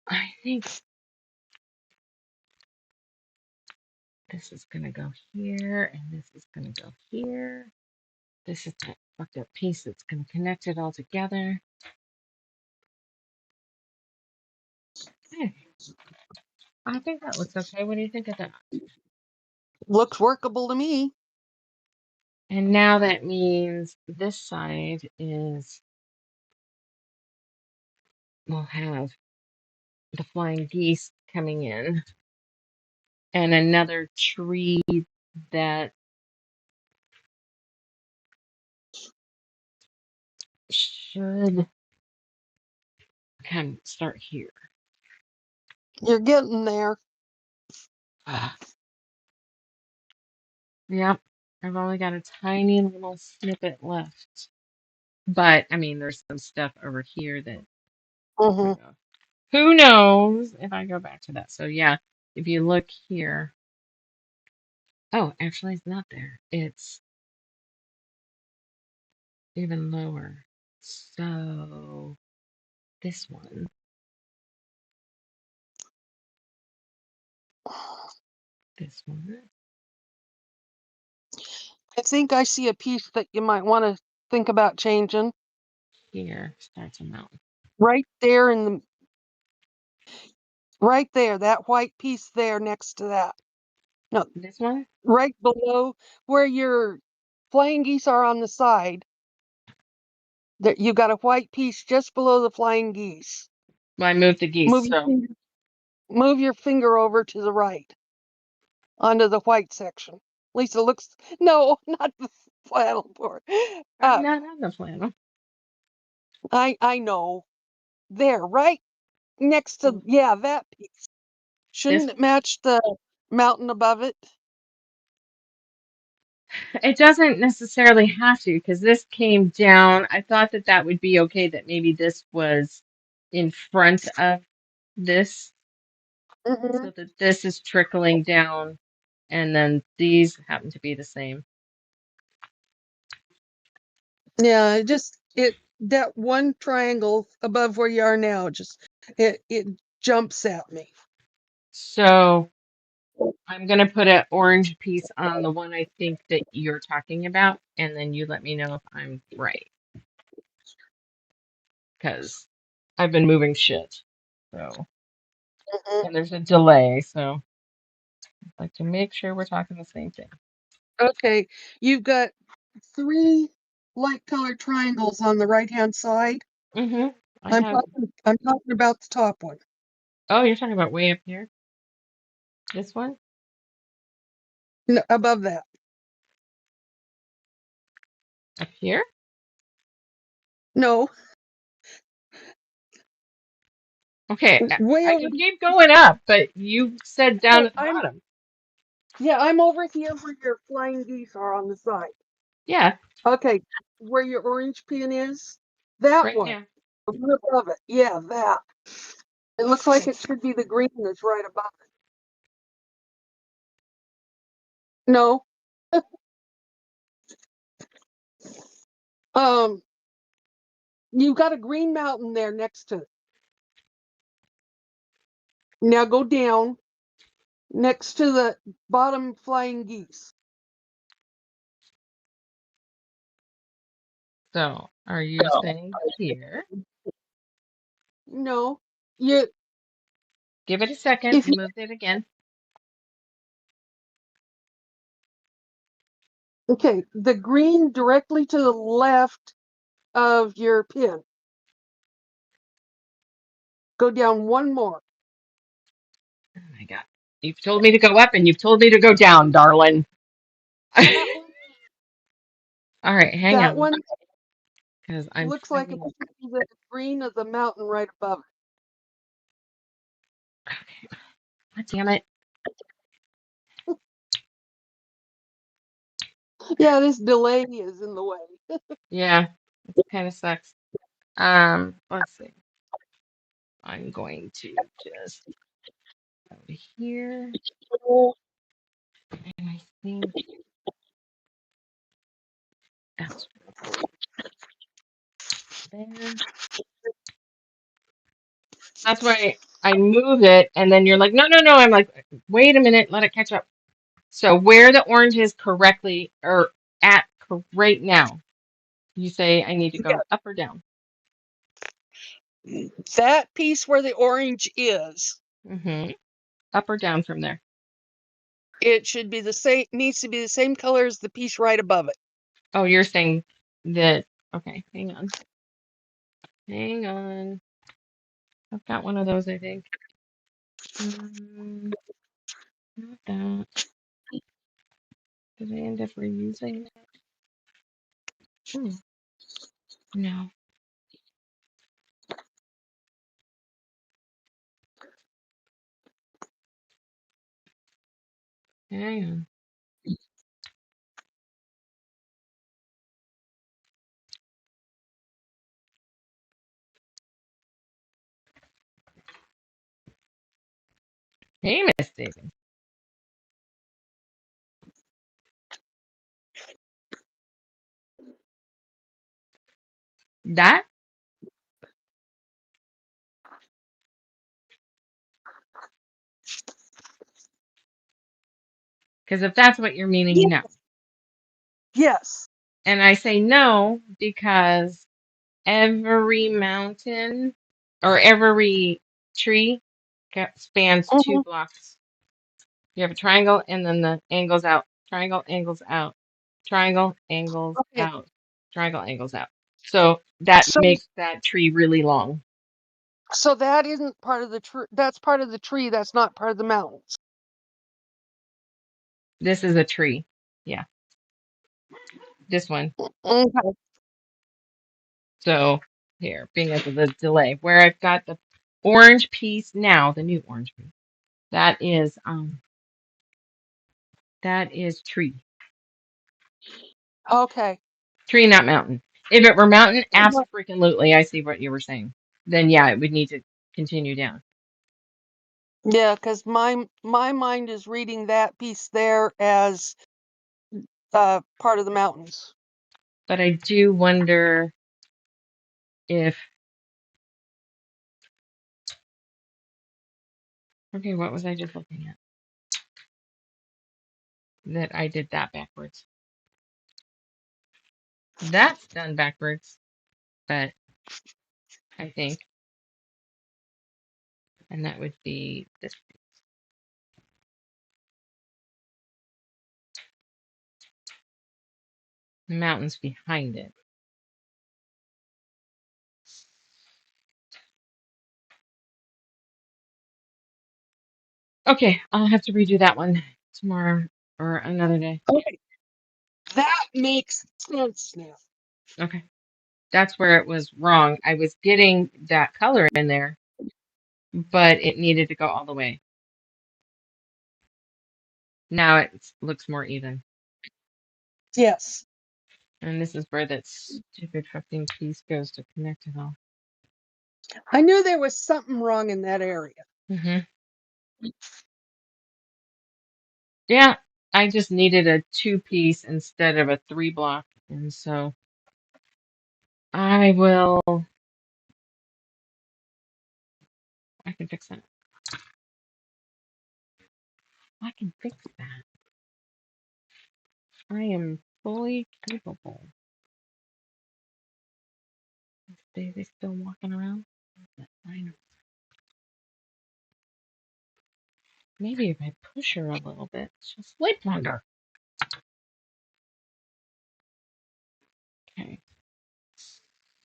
I think this is gonna go here, and this is gonna go here. This is that fucked up piece that's gonna connect it all together. Hey, I think that looks okay. What do you think of that? Looks workable to me. And now that means this side is, we'll have the flying geese coming in and another tree that should kind of start here. You're getting there. Yep, I've only got a tiny little snippet left. But, I mean, there's some stuff over here that Hmm. who knows if I go back to that. So, yeah, if you look here, oh, actually, it's not there. It's even lower. So, this one, this one I think I see a piece that you might want to think about changing. here starts a mountain. Right there in the right there, that white piece there next to that. No, This one? right below where your flying geese are on the side. That you got a white piece just below the flying geese. Well, I moved the geese, Move your so finger, move your finger over to the right onto the white section. Lisa looks no, not the flannel board. I'm not on the flannel. I know. There, right next to that piece. This Shouldn't it match the mountain above it? It doesn't necessarily have to because this came down. I thought that that would be okay, that maybe this was in front of this Hmm. so that this is trickling down and then these happen to be the same. Yeah, it that one triangle above where you are now just it jumps at me. So I'm going to put an orange piece on the one I think that you're talking about, and then you let me know if I'm right because I've been moving shit. So, Mhm. and there's a delay, so I'd like to make sure we're talking the same thing. Okay, you've got 3 light colored triangles on the right-hand side. Mm-hmm. I I'm have. talking about the top one. Oh, you're talking about way up here? This one? No, above that. Up here? No, Okay, way I over can here. keep going up, but you said down Oh, at the bottom. I'm over here where your flying geese are on the side. Yeah, Okay, where your orange pin is, that right one. now. The one above it. Yeah, that. It looks like it should be the green that's right above it. No. Um, you've got a green mountain there next to it. Now go down next to the bottom flying geese. So, are you saying here? No, you Give it a second. if I you moved it again. okay, the green directly to the left of your pin. Go down one more. Oh my God. You've told me to go up and you've told me to go down, darling. That one, All right, hang that on, one because I'm looks like finding. it's the green of the mountain right above Okay. God damn it. it. Yeah, this delay is in the way. Yeah, it kind of sucks. Let's see. I'm going to just go to here, and I think that's there. That's why I move it, and then you're like, no, no, no. I'm like, wait a minute, let it catch up. So where the orange is correctly or at right now, you say I need to Yeah, go up or down. that piece where the orange is, Mm-hmm. Up or down from there. it should be the same, needs to be the same color as the piece right above it. Oh, you're saying that. Okay, hang on. Hang on. I've got one of those, I think. Not that. Did I end up reusing it? No. Hang on. Hey, Miss David. That? Because if that's what you're meaning, no. Yes. And I say no because every mountain or every tree spans two Hmm. blocks. You have a triangle and then the angles out. Triangle, angles out. Triangle, angles Okay. out. Triangle, angles out. So that So, makes that tree really long. so that isn't part of the tree. That's part of the tree. That's not part of the mountains. This is a tree. Yeah, this one. Okay. So here, being as the delay, where I've got the orange piece now, the new orange piece, that is tree. Okay. Tree, not mountain. If it were mountain, Mhm. absolutely, I see what you were saying. Then yeah, it would need to continue down. Yeah, because my mind is reading that piece there as part of the mountains. But I do wonder if, okay, what was I just looking at? That I did that backwards. That's done backwards, but I think, and that would be this. The mountains behind it. Okay, I'll have to redo that one tomorrow or another day. Okay. That makes sense now. Okay, that's where it was wrong. I was getting that color in there, but it needed to go all the way. Now it looks more even. Yes. And this is where that stupid fucking piece goes to connect it all. I knew there was something wrong in that area. Hmm. Yeah, I just needed a 2-piece instead of a 3-block. And so I can fix that. I can fix that. I am fully capable. Is Daisy still walking around? I know. Maybe if I push her a little bit, she'll sleep longer. Okay.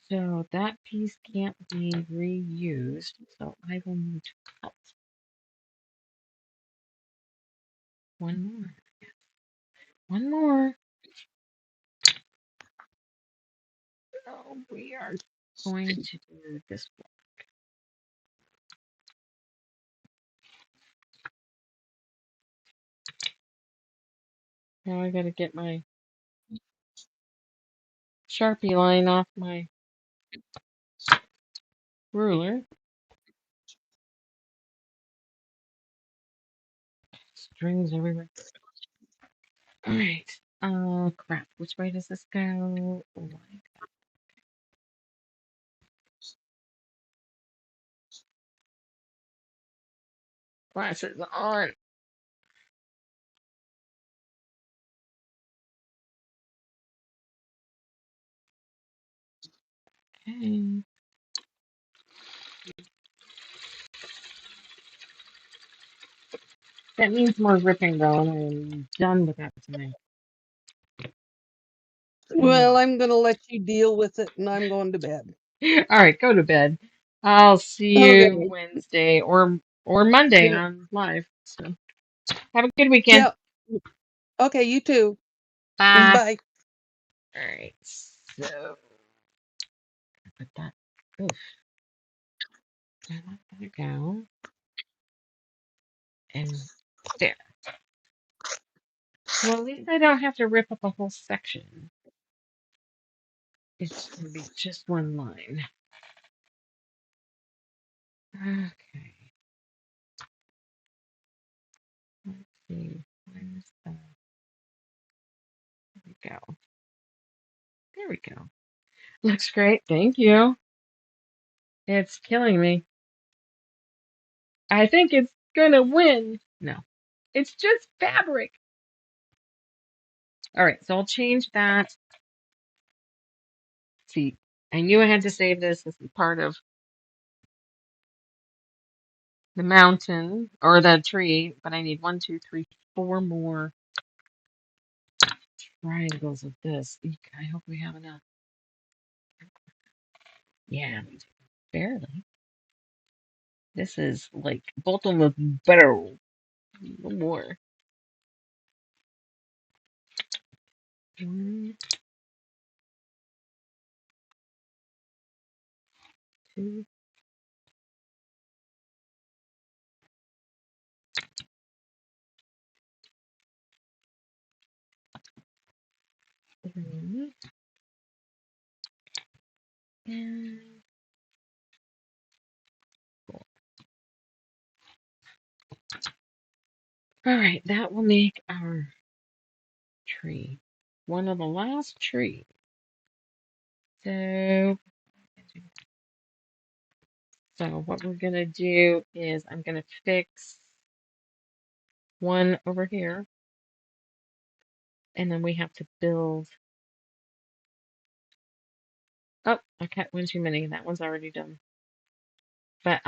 So that piece can't be reused, so I will need to cut. One more. One more. Oh, we are going to do this one. Now I gotta get my Sharpie line off my ruler. Strings everywhere. Alright. Crap. Which way does this go? Glasses on. Okay. That means more ripping though, and I'm done with that tonight. Well, I'm going to let you deal with it, and I'm going to bed. Alright, go to bed. I'll see you Okay. Wednesday or Monday Yeah. on live. So have a good weekend. Yeah. Okay, you too. Bye. Bye. Alright, so put that. Oof. I let that go. And there. Well, at least I don't have to rip up a whole section. It's going to be just one line. Okay. Let's see. Where's the. There we go. There we go. Looks great. Thank you. It's killing me. I think it's going to win. No. It's just fabric. All right. So I'll change that. See, I knew I had to save this. This is part of the mountain or the tree, but I need 1, 2, 3, 4 more triangles of this. Eek, I hope we have enough. Yeah, we do. Barely. This is like bottom of barrel. No more. 1, 2, 3, and 4. All right, that will make our tree. One of the last trees. So what we're gonna do is I'm gonna fix one over here, and then we have to build. Oh, I cut one too many. That one's already done. But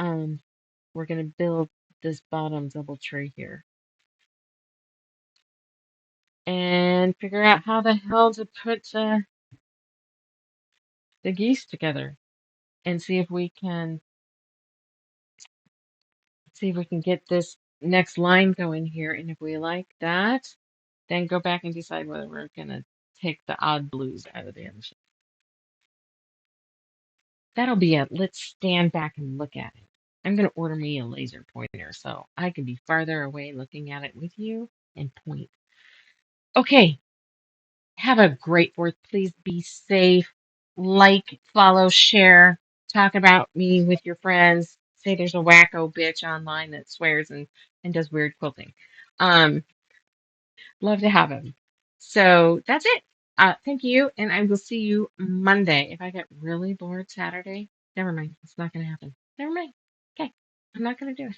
we're gonna build this bottom double tree here and figure out how the hell to put the geese together and see if we can get this next line going here. And if we like that, then go back and decide whether we're gonna take the odd blues out of the other side. That'll be it. Let's stand back and look at it. I'm gonna order me a laser pointer so I can be farther away looking at it with you and point. Okay, have a great 4th. Please be safe. Like, follow, share, talk about me with your friends. Say there's a wacko bitch online that swears and does weird quilting. Um, Love to have him. So that's it. Thank you, and I will see you Monday. If I get really bored Saturday, never mind. It's not going to happen. Never mind. Okay, I'm not going to do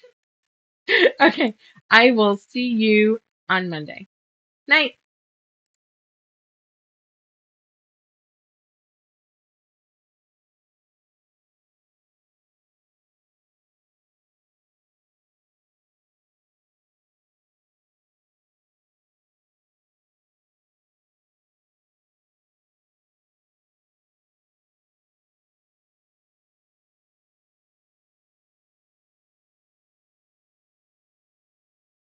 it. Okay, I will see you on Monday. Night.